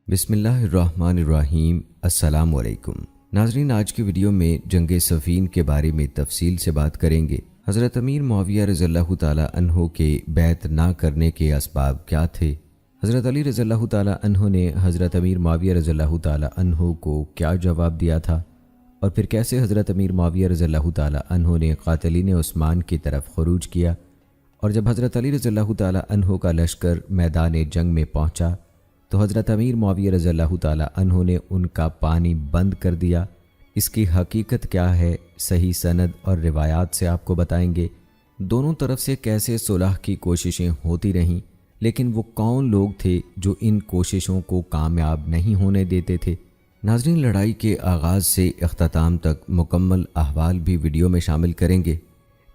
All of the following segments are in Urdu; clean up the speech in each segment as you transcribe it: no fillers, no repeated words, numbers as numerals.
بسم اللہ الرحمن الرحیم۔ السلام علیکم ناظرین، آج کی ویڈیو میں جنگ صفین کے بارے میں تفصیل سے بات کریں گے۔ حضرت امیر معاویہ رضی اللہ تعالی عنہ کے بیعت نہ کرنے کے اسباب کیا تھے؟ حضرت علی رضی اللہ تعالی عنہ نے حضرت امیر معاویہ رضی اللہ تعالی عنہ کو کیا جواب دیا تھا، اور پھر کیسے حضرت امیر معاویہ رضی اللہ تعالی عنہ نے قاتلین عثمان کی طرف خروج کیا، اور جب حضرت علی رضی اللہ تعالی عنہ کا لشکر میدان جنگ میں پہنچا تو حضرت امیر معاویہ رضی اللہ تعالی عنہ نے ان کا پانی بند کر دیا۔ اس کی حقیقت کیا ہے، صحیح سند اور روایات سے آپ کو بتائیں گے۔ دونوں طرف سے کیسے صلح کی کوششیں ہوتی رہیں، لیکن وہ کون لوگ تھے جو ان کوششوں کو کامیاب نہیں ہونے دیتے تھے۔ ناظرین، لڑائی کے آغاز سے اختتام تک مکمل احوال بھی ویڈیو میں شامل کریں گے۔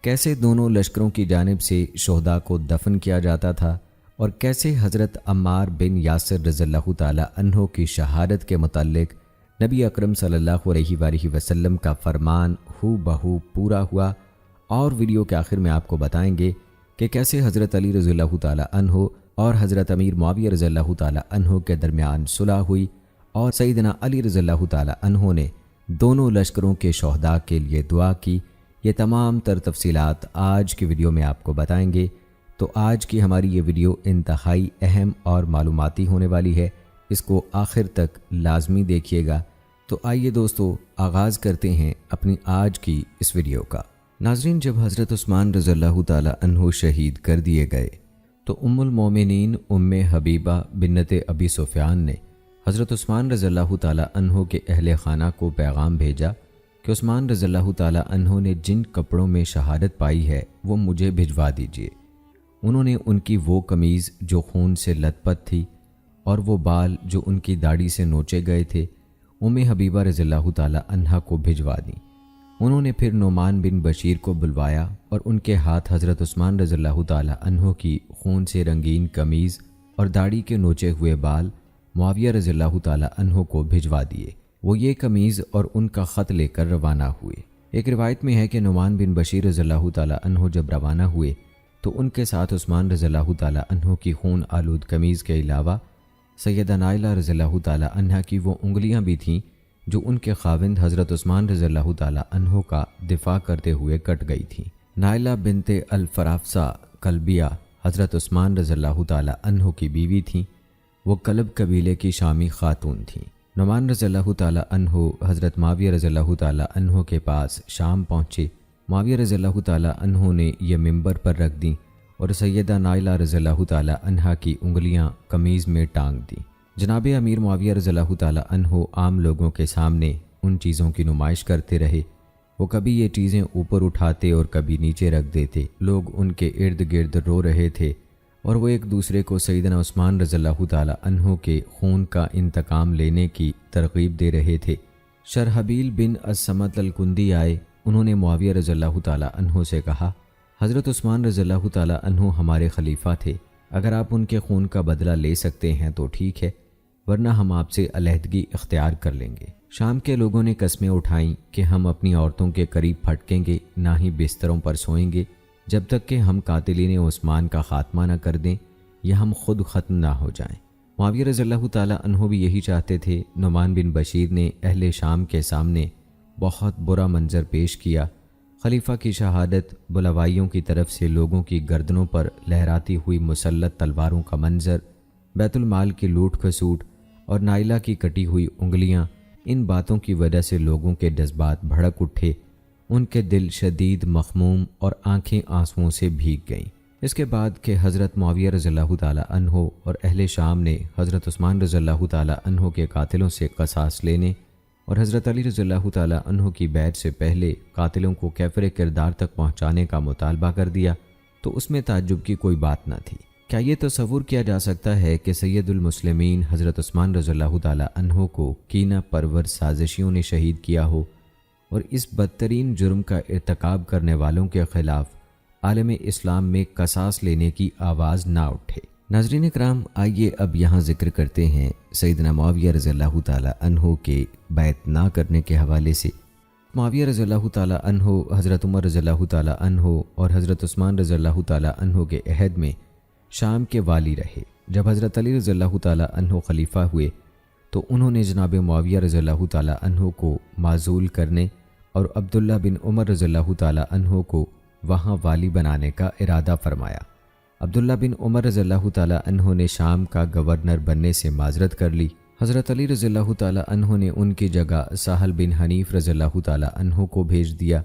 کیسے دونوں لشکروں کی جانب سے شہداء کو دفن کیا جاتا تھا، اور کیسے حضرت عمار بن یاسر رضی اللہ تعالی عنہ کی شہادت کے متعلق نبی اکرم صلی اللہ علیہ وآلہ وسلم کا فرمان ہو بہو پورا ہوا، اور ویڈیو کے آخر میں آپ کو بتائیں گے کہ کیسے حضرت علی رضی اللہ تعالی عنہ اور حضرت امیر معاویہ رضی اللہ تعالی عنہ کے درمیان صلح ہوئی، اور سیدنا علی رضی اللہ تعالی عنہ نے دونوں لشکروں کے شہداء کے لیے دعا کی۔ یہ تمام تر تفصیلات آج کی ویڈیو میں آپ کو بتائیں گے، تو آج کی ہماری یہ ویڈیو انتہائی اہم اور معلوماتی ہونے والی ہے، اس کو آخر تک لازمی دیکھیے گا۔ تو آئیے دوستو، آغاز کرتے ہیں اپنی آج کی اس ویڈیو کا۔ ناظرین، جب حضرت عثمان رضی اللہ تعالی عنہ شہید کر دیے گئے تو ام المومنین ام حبیبہ بنت ابی سفیان نے حضرت عثمان رضی اللہ تعالی عنہ کے اہل خانہ کو پیغام بھیجا کہ عثمان رضی اللہ تعالی عنہ نے جن کپڑوں میں شہادت پائی ہے وہ مجھے بھجوا دیجیے۔ انہوں نے ان کی وہ قمیض جو خون سے لت پت تھی اور وہ بال جو ان کی داڑھی سے نوچے گئے تھے ام حبیبہ رضی اللہ تعالی عنہا کو بھجوا دیں۔ انہوں نے پھر نعمان بن بشیر کو بلوایا اور ان کے ہاتھ حضرت عثمان رضی اللہ تعالی عنہ کی خون سے رنگین قمیض اور داڑھی کے نوچے ہوئے بال معاویہ رضی اللہ تعالی عنہ کو بھجوا دیے۔ وہ یہ قمیض اور ان کا خط لے کر روانہ ہوئے۔ ایک روایت میں ہے کہ نعمان بن بشیر رضی اللہ تعالی عنہ جب روانہ ہوئے تو ان کے ساتھ عثمان رضی اللہ تعالی عنہ کی خون آلود قمیض کے علاوہ سیدہ نائلہ رضی اللہ تعالی عنہ کی وہ انگلیاں بھی تھیں جو ان کے خاوند حضرت عثمان رضی اللہ تعالی عنہ کا دفاع کرتے ہوئے کٹ گئی تھیں۔ نائلہ بنت الفرافسہ کلبیہ حضرت عثمان رضی اللہ تعالی عنہ کی بیوی تھیں۔ وہ کلب قبیلے کی شامی خاتون تھیں۔ نعمان رضی اللہ تعالی عنہ حضرت معاویہ رضی اللہ تعالی عنہ کے پاس شام پہنچے۔ معاویہ رضی اللہ تعالی عنہ نے یہ منبر پر رکھ دیں اور سیدہ نائلہ رضی اللہ تعالی عنہا کی انگلیاں قمیض میں ٹانگ دیں۔ جناب امیر معاویہ رضی اللہ تعالی عنہ عام لوگوں کے سامنے ان چیزوں کی نمائش کرتے رہے۔ وہ کبھی یہ چیزیں اوپر اٹھاتے اور کبھی نیچے رکھ دیتے۔ لوگ ان کے ارد گرد رو رہے تھے اور وہ ایک دوسرے کو سیدنا عثمان رضی اللہ تعالی عنہ کے خون کا انتقام لینے کی ترغیب دے رہے تھے۔ شرحبیل بن الصمت الکندی آئے۔ انہوں نے معاویہ رضی اللہ تعالی عنہ سے کہا، حضرت عثمان رضی اللہ تعالی عنہ ہمارے خلیفہ تھے، اگر آپ ان کے خون کا بدلہ لے سکتے ہیں تو ٹھیک ہے، ورنہ ہم آپ سے علیحدگی اختیار کر لیں گے۔ شام کے لوگوں نے قسمیں اٹھائیں کہ ہم اپنی عورتوں کے قریب پھٹکیں گے، نہ ہی بستروں پر سوئیں گے جب تک کہ ہم قاتلین عثمان کا خاتمہ نہ کر دیں یا ہم خود ختم نہ ہو جائیں۔ معاویہ رضی اللہ تعالی عنہ بھی یہی چاہتے تھے۔ نعمان بن بشیر نے اہل شام کے سامنے بہت برا منظر پیش کیا۔ خلیفہ کی شہادت، بلوائیوں کی طرف سے لوگوں کی گردنوں پر لہراتی ہوئی مسلط تلواروں کا منظر، بیت المال کی لوٹ کھسوٹ اور نائلہ کی کٹی ہوئی انگلیاں، ان باتوں کی وجہ سے لوگوں کے جذبات بھڑک اٹھے۔ ان کے دل شدید مخموم اور آنکھیں آنسوؤں سے بھیگ گئیں۔ اس کے بعد کہ حضرت معاویہ رضی اللہ تعالی عنہ اور اہل شام نے حضرت عثمان رضی اللہ تعالی عنہ کے قاتلوں سے قصاص لینے اور حضرت علی رضی اللہ تعالی عنہ کی بیعت سے پہلے قاتلوں کو کیفر کردار تک پہنچانے کا مطالبہ کر دیا تو اس میں تعجب کی کوئی بات نہ تھی۔ کیا یہ تصور کیا جا سکتا ہے کہ سید المسلمین حضرت عثمان رضی اللہ تعالی عنہ کو کینہ پرور سازشیوں نے شہید کیا ہو اور اس بدترین جرم کا ارتکاب کرنے والوں کے خلاف عالم اسلام میں قصاص لینے کی آواز نہ اٹھے؟ ناظرین اکرام، آئیے اب یہاں ذکر کرتے ہیں سیدنا معاویہ رضی اللہ تعالی عنہ کے بیعت نہ کرنے کے حوالے سے۔ معاویہ رضی اللہ تعالی عنہ حضرت عمر رضی اللہ تعالی عنہ اور حضرت عثمان رضی اللہ تعالی عنہ کے عہد میں شام کے والی رہے۔ جب حضرت علی رضی اللہ تعالی عنہ خلیفہ ہوئے تو انہوں نے جناب معاویہ رضی اللہ تعالیٰ عنہ کو معزول کرنے اور عبداللہ بن عمر رضی اللہ تعالیٰ عنہ کو وہاں والی بنانے کا ارادہ فرمایا۔ عبداللہ بن عمر رضی اللہ تعالیٰ عنہ نے شام کا گورنر بننے سے معذرت کر لی۔ حضرت علی رضی اللہ تعالیٰ عنہ نے ان کی جگہ سہل بن حنیف رضی اللہ تعالیٰ عنہ کو بھیج دیا۔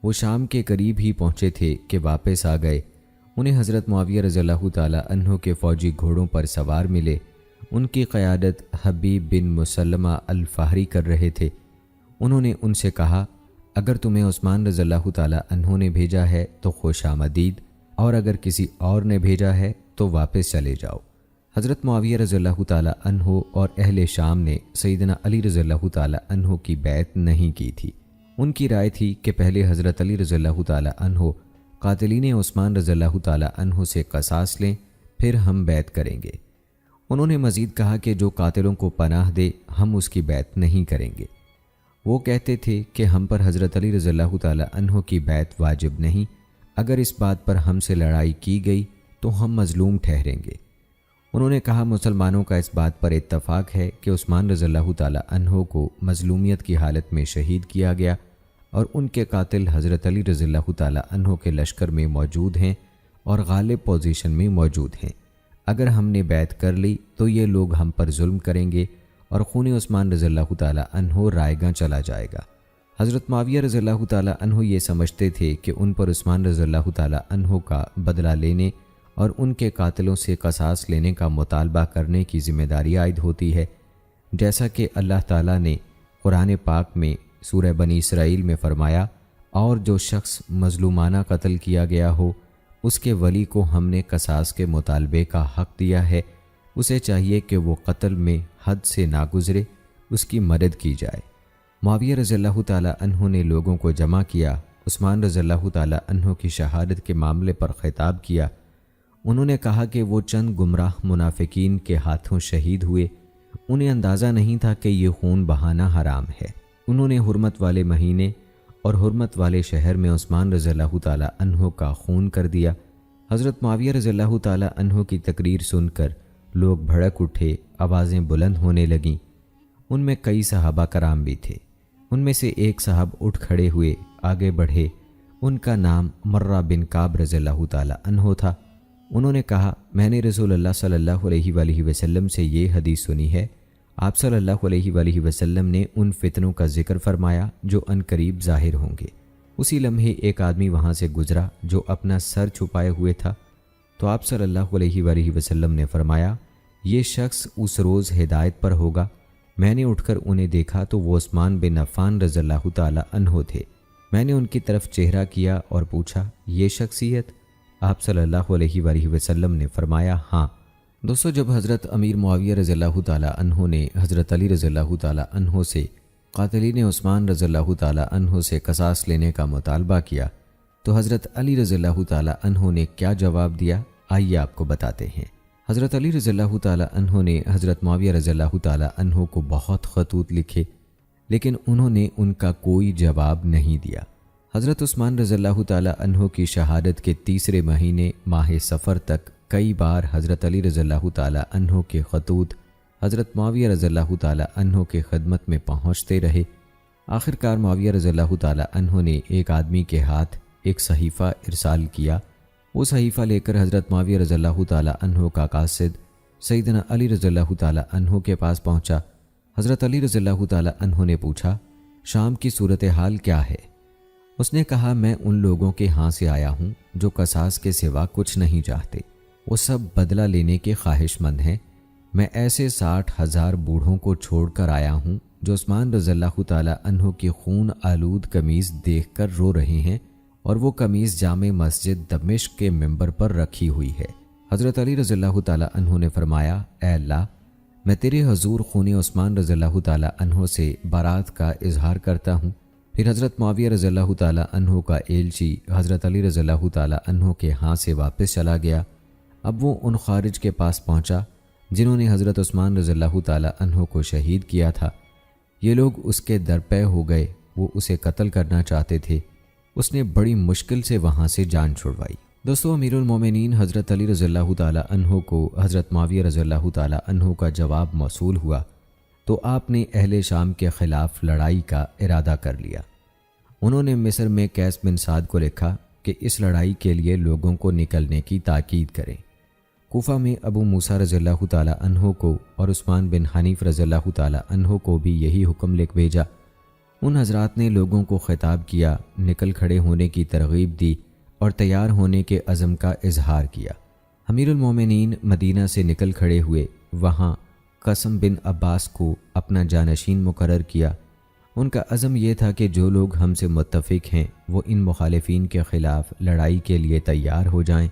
وہ شام کے قریب ہی پہنچے تھے کہ واپس آ گئے۔ انہیں حضرت معاویہ رضی اللہ تعالیٰ عنہ کے فوجی گھوڑوں پر سوار ملے۔ ان کی قیادت حبیب بن مسلمہ الفہری کر رہے تھے۔ انہوں نے ان سے کہا، اگر تمہیں عثمان رضی اللہ تعالیٰ عنہ نے بھیجا ہے تو خوش آمدید، اور اگر کسی اور نے بھیجا ہے تو واپس چلے جاؤ۔ حضرت معاویہ رضی اللہ تعالیٰ عنہ اور اہل شام نے سیدنا علی رضی اللہ تعالیٰ عنہ کی بیعت نہیں کی تھی۔ ان کی رائے تھی کہ پہلے حضرت علی رضی اللہ تعالیٰ عنہ قاتلین عثمان رضی اللہ تعالیٰ عنہ سے قصاص لیں، پھر ہم بیعت کریں گے۔ انہوں نے مزید کہا کہ جو قاتلوں کو پناہ دے ہم اس کی بیعت نہیں کریں گے۔ وہ کہتے تھے کہ ہم پر حضرت علی رضی اللہ تعالیٰ عنہ کی بیعت واجب نہیں، اگر اس بات پر ہم سے لڑائی کی گئی تو ہم مظلوم ٹھہریں گے۔ انہوں نے کہا، مسلمانوں کا اس بات پر اتفاق ہے کہ عثمان رضی اللہ تعالیٰ عنہ کو مظلومیت کی حالت میں شہید کیا گیا اور ان کے قاتل حضرت علی رضی اللہ تعالیٰ عنہ کے لشکر میں موجود ہیں اور غالب پوزیشن میں موجود ہیں۔ اگر ہم نے بیعت کر لی تو یہ لوگ ہم پر ظلم کریں گے اور خون عثمان رضی اللہ تعالیٰ عنہ رائیگاں چلا جائے گا۔ حضرت معاویہ رضی اللہ تعالیٰ عنہ یہ سمجھتے تھے کہ ان پر عثمان رضی اللہ تعالیٰ عنہ کا بدلہ لینے اور ان کے قاتلوں سے قصاص لینے کا مطالبہ کرنے کی ذمہ داری عائد ہوتی ہے، جیسا کہ اللہ تعالیٰ نے قرآن پاک میں سورہ بنی اسرائیل میں فرمایا، اور جو شخص مظلومانہ قتل کیا گیا ہو اس کے ولی کو ہم نے قصاص کے مطالبے کا حق دیا ہے، اسے چاہیے کہ وہ قتل میں حد سے نہ گزرے، اس کی مدد کی جائے۔ معاویہ رضی اللہ تعالیٰ عنہ نے لوگوں کو جمع کیا، عثمان رضی اللہ تعالیٰ عنہ کی شہادت کے معاملے پر خطاب کیا۔ انہوں نے کہا کہ وہ چند گمراہ منافقین کے ہاتھوں شہید ہوئے، انہیں اندازہ نہیں تھا کہ یہ خون بہانا حرام ہے۔ انہوں نے حرمت والے مہینے اور حرمت والے شہر میں عثمان رضی اللہ تعالیٰ عنہ کا خون کر دیا۔ حضرت معاویہ رضی اللہ تعالیٰ عنہ کی تقریر سن کر لوگ بھڑک اٹھے، آوازیں بلند ہونے لگیں۔ ان میں کئی صحابہ کرام بھی تھے۔ ان میں سے ایک صاحب اٹھ کھڑے ہوئے، آگے بڑھے۔ ان کا نام مرہ بن کعب رضی اللہ تعالیٰ عنہ تھا۔ انہوں نے کہا، میں نے رسول اللہ صلی اللہ علیہ وآلہ وسلم سے یہ حدیث سنی ہے، آپ صلی اللہ علیہ وآلہ وسلم نے ان فتنوں کا ذکر فرمایا جو ان قریب ظاہر ہوں گے۔ اسی لمحے ایک آدمی وہاں سے گزرا جو اپنا سر چھپائے ہوئے تھا، تو آپ صلی اللہ علیہ وآلہ وسلم نے فرمایا، یہ شخص اس روز ہدایت پر ہوگا۔ میں نے اٹھ کر انہیں دیکھا تو وہ عثمان بن عفان رضی اللہ تعالیٰ عنہ تھے۔ میں نے ان کی طرف چہرہ کیا اور پوچھا، یہ شخصیت؟ آپ صلی اللہ علیہ وآلہ وسلم نے فرمایا، ہاں۔ دوستو، جب حضرت امیر معاویہ رضی اللہ تعالیٰ عنہ نے حضرت علی رضی اللہ تعالیٰ عنہ سے قاتلین عثمان رضی اللہ تعالیٰ عنہ سے قصاص لینے کا مطالبہ کیا تو حضرت علی رضی اللہ تعالیٰ عنہ نے کیا جواب دیا، آئیے آپ کو بتاتے ہیں۔ حضرت علی رضی اللہ تعالیٰ عنہ نے حضرت معاویہ رضی اللہ تعالیٰ عنہ کو بہت خطوط لکھے، لیکن انہوں نے ان کا کوئی جواب نہیں دیا۔ حضرت عثمان رضی اللہ تعالیٰ عنہ کی شہادت کے تیسرے مہینے ماہ صفر تک کئی بار حضرت علی رضی اللہ تعالیٰ عنہ کے خطوط حضرت معاویہ رضی اللہ تعالیٰ عنہ کے خدمت میں پہنچتے رہے۔ آخرکار معاویہ رضی اللہ تعالیٰ عنہ نے ایک آدمی کے ہاتھ ایک صحیفہ ارسال کیا۔ وہ صحیفہ لے کر حضرت معاویہ رضی اللہ تعالیٰ عنہ کا قاصد سیدنا علی رضی اللہ تعالیٰ عنہ کے پاس پہنچا۔ حضرت علی رضی اللہ تعالیٰ عنہ نے پوچھا، شام کی صورتحال کیا ہے؟ اس نے کہا، میں ان لوگوں کے ہاں سے آیا ہوں جو قصاص کے سوا کچھ نہیں چاہتے، وہ سب بدلہ لینے کے خواہش مند ہیں۔ میں ایسے 60,000 بوڑھوں کو چھوڑ کر آیا ہوں جو عثمان رضی اللہ تعالیٰ عنہ کی خون آلود قمیض دیکھ کر رو رہے ہیں، اور وہ قمیض جامع مسجد دمشق کے منبر پر رکھی ہوئی ہے۔ حضرت علی رضی اللہ تعالیٰ عنہ نے فرمایا، اے اللہ، میں تیرے حضور خون عثمان رضی اللہ تعالیٰ عنہ سے برات کا اظہار کرتا ہوں۔ پھر حضرت معاویہ رضی اللہ تعالیٰ عنہ کا ایلچی حضرت علی رضی اللہ تعالیٰ عنہ کے ہاں سے واپس چلا گیا۔ اب وہ ان خارج کے پاس پہنچا جنہوں نے حضرت عثمان رضی اللہ تعالیٰ عنہ کو شہید کیا تھا۔ یہ لوگ اس کے درپے ہو گئے، وہ اسے قتل کرنا چاہتے تھے۔ اس نے بڑی مشکل سے وہاں سے جان چھڑوائی۔ دوستو، امیر المومنین حضرت علی رضی اللہ تعالیٰ عنہ کو حضرت معاویہ رضی اللہ تعالیٰ عنہ کا جواب موصول ہوا تو آپ نے اہل شام کے خلاف لڑائی کا ارادہ کر لیا۔ انہوں نے مصر میں قیس بن سعد کو لکھا کہ اس لڑائی کے لیے لوگوں کو نکلنے کی تاکید کریں۔ کوفہ میں ابو موسیٰ رضی اللہ تعالی عنہ کو اور عثمان بن حنیف رضی اللہ تعالی عنہ کو بھی یہی حکم لکھ بھیجا۔ ان حضرات نے لوگوں کو خطاب کیا، نکل کھڑے ہونے کی ترغیب دی اور تیار ہونے کے عزم کا اظہار کیا۔ امیر المومنین مدینہ سے نکل کھڑے ہوئے، وہاں قاسم بن عباس کو اپنا جانشین مقرر کیا۔ ان کا عزم یہ تھا کہ جو لوگ ہم سے متفق ہیں وہ ان مخالفین کے خلاف لڑائی کے لیے تیار ہو جائیں،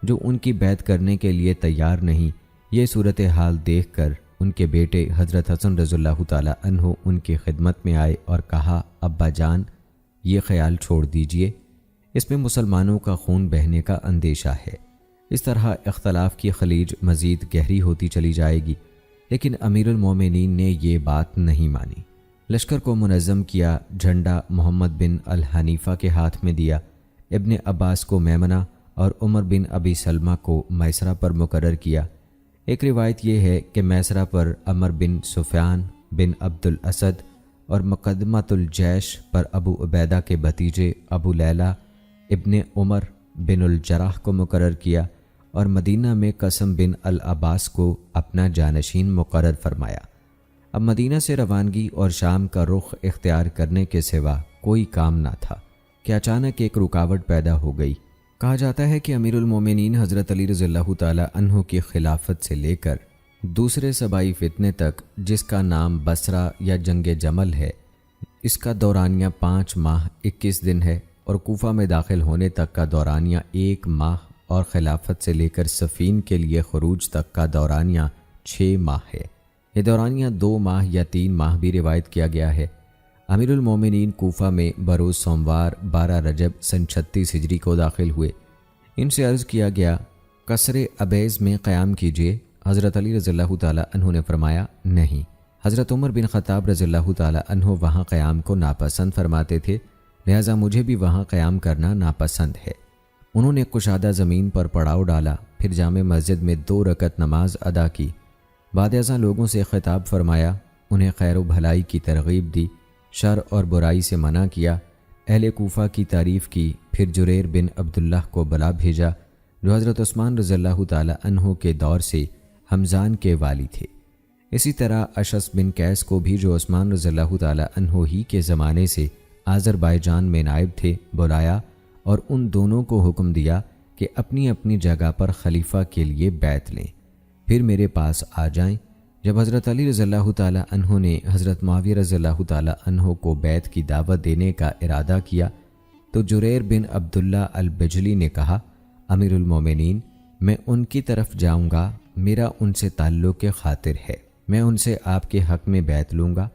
جو ان کی بیعت کرنے کے لیے تیار نہیں۔ یہ صورتحال دیکھ کر ان کے بیٹے حضرت حسن رضی اللہ تعالی عنہ ان کی خدمت میں آئے اور کہا، ابا جان، یہ خیال چھوڑ دیجئے، اس میں مسلمانوں کا خون بہنے کا اندیشہ ہے۔ اس طرح اختلاف کی خلیج مزید گہری ہوتی چلی جائے گی۔ لیکن امیر المومنین نے یہ بات نہیں مانی۔ لشکر کو منظم کیا، جھنڈا محمد بن الحنیفہ کے ہاتھ میں دیا، ابن عباس کو میمنہ اور عمر بن ابی سلمہ کو میسرہ پر مقرر کیا۔ ایک روایت یہ ہے کہ میسرہ پر عمر بن سفیان بن عبد الاسد اور مقدمۃ الجیش پر ابو عبیدہ کے بھتیجے ابو لیلہ ابن عمر بن الجراح کو مقرر کیا، اور مدینہ میں قاسم بن العباس کو اپنا جانشین مقرر فرمایا۔ اب مدینہ سے روانگی اور شام کا رخ اختیار کرنے کے سوا کوئی کام نہ تھا کہ اچانک ایک رکاوٹ پیدا ہو گئی۔ کہا جاتا ہے کہ امیر المومنین حضرت علی رضی اللہ تعالی عنہ کی خلافت سے لے کر دوسرے صبائی فتنے تک، جس کا نام بصرہ یا جنگ جمل ہے، اس کا دورانیہ 5 ماہ 21 دن ہے، اور کوفہ میں داخل ہونے تک کا دورانیہ 1 ماہ، اور خلافت سے لے کر صفین کے لیے خروج تک کا دورانیہ 6 ماہ ہے۔ یہ دورانیہ 2 ماہ یا 3 ماہ بھی روایت کیا گیا ہے۔ امیر المومنین کوفہ میں بروز سوموار 12 رجب سن 36 ہجری کو داخل ہوئے۔ ان سے عرض کیا گیا، قصر ابیض میں قیام کیجیے۔ حضرت علی رضی اللہ تعالی عنہ نے فرمایا، نہیں۔ حضرت عمر بن خطاب رضی اللہ تعالی عنہ وہاں قیام کو ناپسند فرماتے تھے، لہذا مجھے بھی وہاں قیام کرنا ناپسند ہے۔ انہوں نے کشادہ زمین پر پڑاؤ ڈالا، پھر جامع مسجد میں 2 رکعت نماز ادا کی۔ بعد ازاں لوگوں سے خطاب فرمایا، انہیں خیر و بھلائی کی ترغیب دی، شر اور برائی سے منع کیا، اہل کوفہ کی تعریف کی، پھر جریر بن عبداللہ کو بلا بھیجا، جو حضرت عثمان رضی اللہ تعالی عنہ کے دور سے حمزان کے والی تھے۔ اسی طرح اشعث بن قیس کو بھی، جو عثمان رضی اللہ تعالی عنہ ہی کے زمانے سے آذربائیجان میں نائب تھے، بلایا اور ان دونوں کو حکم دیا کہ اپنی اپنی جگہ پر خلیفہ کے لیے بیعت لیں، پھر میرے پاس آ جائیں۔ جب حضرت علی رضی اللہ تعالی عنہ نے حضرت معاویہ رضی اللہ تعالی عنہ کو بیعت کی دعوت دینے کا ارادہ کیا تو جریر بن عبداللہ البجلی نے کہا، امیر المومنین، میں ان کی طرف جاؤں گا، میرا ان سے تعلق کے خاطر ہے، میں ان سے آپ کے حق میں بیعت لوں گا۔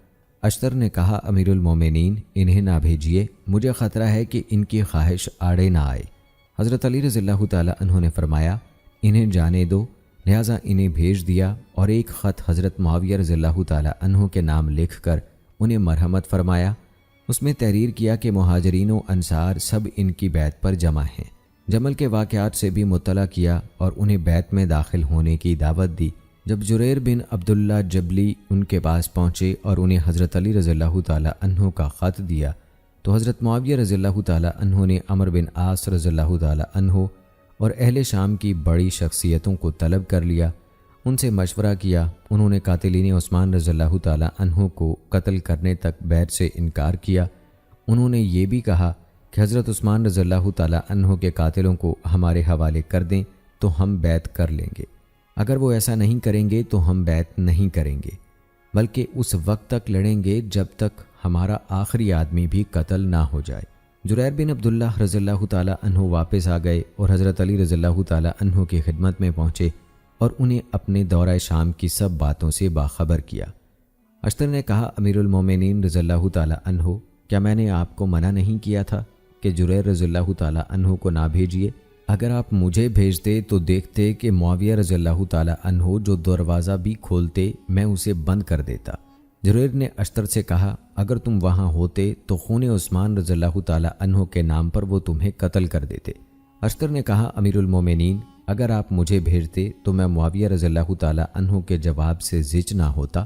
اشتر نے کہا، امیر المومنین، انہیں نہ بھیجیے، مجھے خطرہ ہے کہ ان کی خواہش آڑے نہ آئے۔ حضرت علی رضی اللہ تعالی عنہ نے فرمایا، انہیں جانے دو، لہٰذا انہیں بھیج دیا، اور ایک خط حضرت معاویہ رضی اللہ تعالی عنہ کے نام لکھ کر انہیں مرحمت فرمایا۔ اس میں تحریر کیا کہ مہاجرین و انصار سب ان کی بیعت پر جمع ہیں۔ جمل کے واقعات سے بھی مطلع کیا اور انہیں بیعت میں داخل ہونے کی دعوت دی۔ جب جریر بن عبداللہ جبلی ان کے پاس پہنچے اور انہیں حضرت علی رضی اللہ تعالی عنہ کا خط دیا تو حضرت معاویہ رضی اللہ تعالی عنہ نے عمرو بن عاص رضی اللہ تعالی عنہ اور اہل شام کی بڑی شخصیتوں کو طلب کر لیا، ان سے مشورہ کیا۔ انہوں نے قاتلین عثمان رضی اللہ تعالی عنہ کو قتل کرنے تک بیعت سے انکار کیا۔ انہوں نے یہ بھی کہا کہ حضرت عثمان رضی اللہ تعالی عنہ کے قاتلوں کو ہمارے حوالے کر دیں تو ہم بیعت کر لیں گے، اگر وہ ایسا نہیں کریں گے تو ہم بیعت نہیں کریں گے، بلکہ اس وقت تک لڑیں گے جب تک ہمارا آخری آدمی بھی قتل نہ ہو جائے۔ جریر بن عبداللہ رضی اللہ تعالی عنہ واپس آ گئے اور حضرت علی رضی اللہ تعالی عنہ کی خدمت میں پہنچے اور انہیں اپنے دورہ شام کی سب باتوں سے باخبر کیا۔ اشتر نے کہا، امیر المومنین رضی اللہ تعالی عنہ، کیا میں نے آپ کو منع نہیں کیا تھا کہ جریر رضی اللہ تعالی عنہ کو نہ بھیجیے؟ اگر آپ مجھے بھیجتے تو دیکھتے کہ معاویہ رضی اللہ تعالی عنہ جو دروازہ بھی کھولتے میں اسے بند کر دیتا۔ جریر نے اشتر سے کہا، اگر تم وہاں ہوتے تو خون عثمان رضی اللہ تعالی عنہ کے نام پر وہ تمہیں قتل کر دیتے۔ اشتر نے کہا، امیر المومنین، اگر آپ مجھے بھیجتے تو میں معاویہ رضی اللہ تعالی عنہ کے جواب سے زج نہ ہوتا،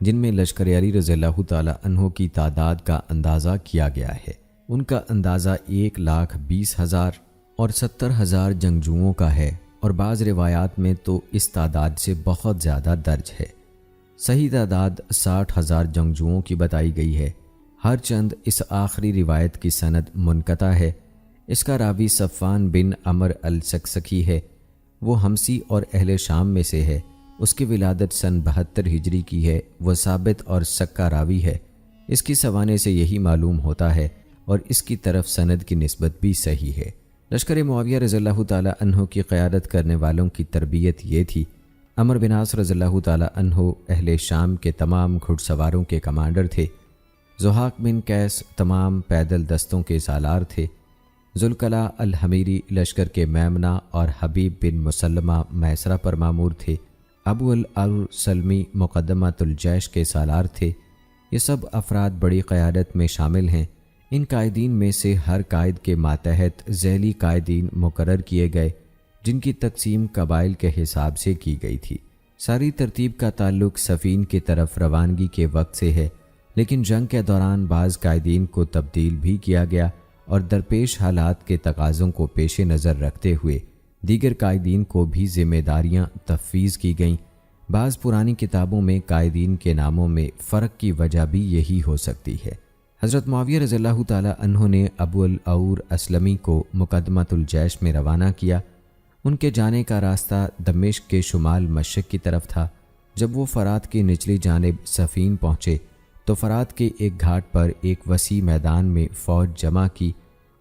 جن میں لشکر علی رضی اللہ تعالی عنہ کی تعداد کا اندازہ کیا گیا ہے۔ ان کا اندازہ 1,20,000 اور 70,000 جنگجوؤں کا ہے، اور بعض روایات میں تو اس تعداد سے بہت زیادہ درج ہے۔ صحیح تعداد 60,000 جنگجوؤں کی بتائی گئی ہے۔ ہر چند اس آخری روایت کی سند منقطع ہے۔ اس کا راوی صفوان بن عمر السکسکی ہے۔ وہ حمصی اور اہل شام میں سے ہے۔ اس کی ولادت سن 72 ہجری کی ہے۔ وہ ثابت اور سکا راوی ہے۔ اس کی سوانے سے یہی معلوم ہوتا ہے، اور اس کی طرف سند کی نسبت بھی صحیح ہے۔ لشکر معاویہ رضی اللہ تعالی عنہ کی قیادت کرنے والوں کی تربیت یہ تھی۔ عمرو بن عاص رضی اللہ تعالی عنہ اہل شام کے تمام گھڑ سواروں کے کمانڈر تھے۔ ضحاک بن قیس تمام پیدل دستوں کے سالار تھے۔ ذوالکلاء الحمیری لشکر کے میمنہ اور حبیب بن مسلمہ میسرہ پر مامور تھے۔ ابو السلمی مقدمۃ الجیش کے سالار تھے۔ یہ سب افراد بڑی قیادت میں شامل ہیں۔ ان قائدین میں سے ہر قائد کے ماتحت ذیلی قائدین مقرر کیے گئے، جن کی تقسیم قبائل کے حساب سے کی گئی تھی۔ ساری ترتیب کا تعلق صفین کی طرف روانگی کے وقت سے ہے، لیکن جنگ کے دوران بعض قائدین کو تبدیل بھی کیا گیا، اور درپیش حالات کے تقاضوں کو پیش نظر رکھتے ہوئے دیگر قائدین کو بھی ذمہ داریاں تفویض کی گئیں۔ بعض پرانی کتابوں میں قائدین کے ناموں میں فرق کی وجہ بھی یہی ہو سکتی ہے۔ حضرت معاویہ رضی اللہ تعالی عنہ نے ابو الاور اسلمی کو مقدمۃ الجیش میں روانہ کیا۔ ان کے جانے کا راستہ دمشق کے شمال مشرق کی طرف تھا۔ جب وہ فرات کی نچلی جانب صفین پہنچے تو فرات کے ایک گھاٹ پر ایک وسیع میدان میں فوج جمع کی۔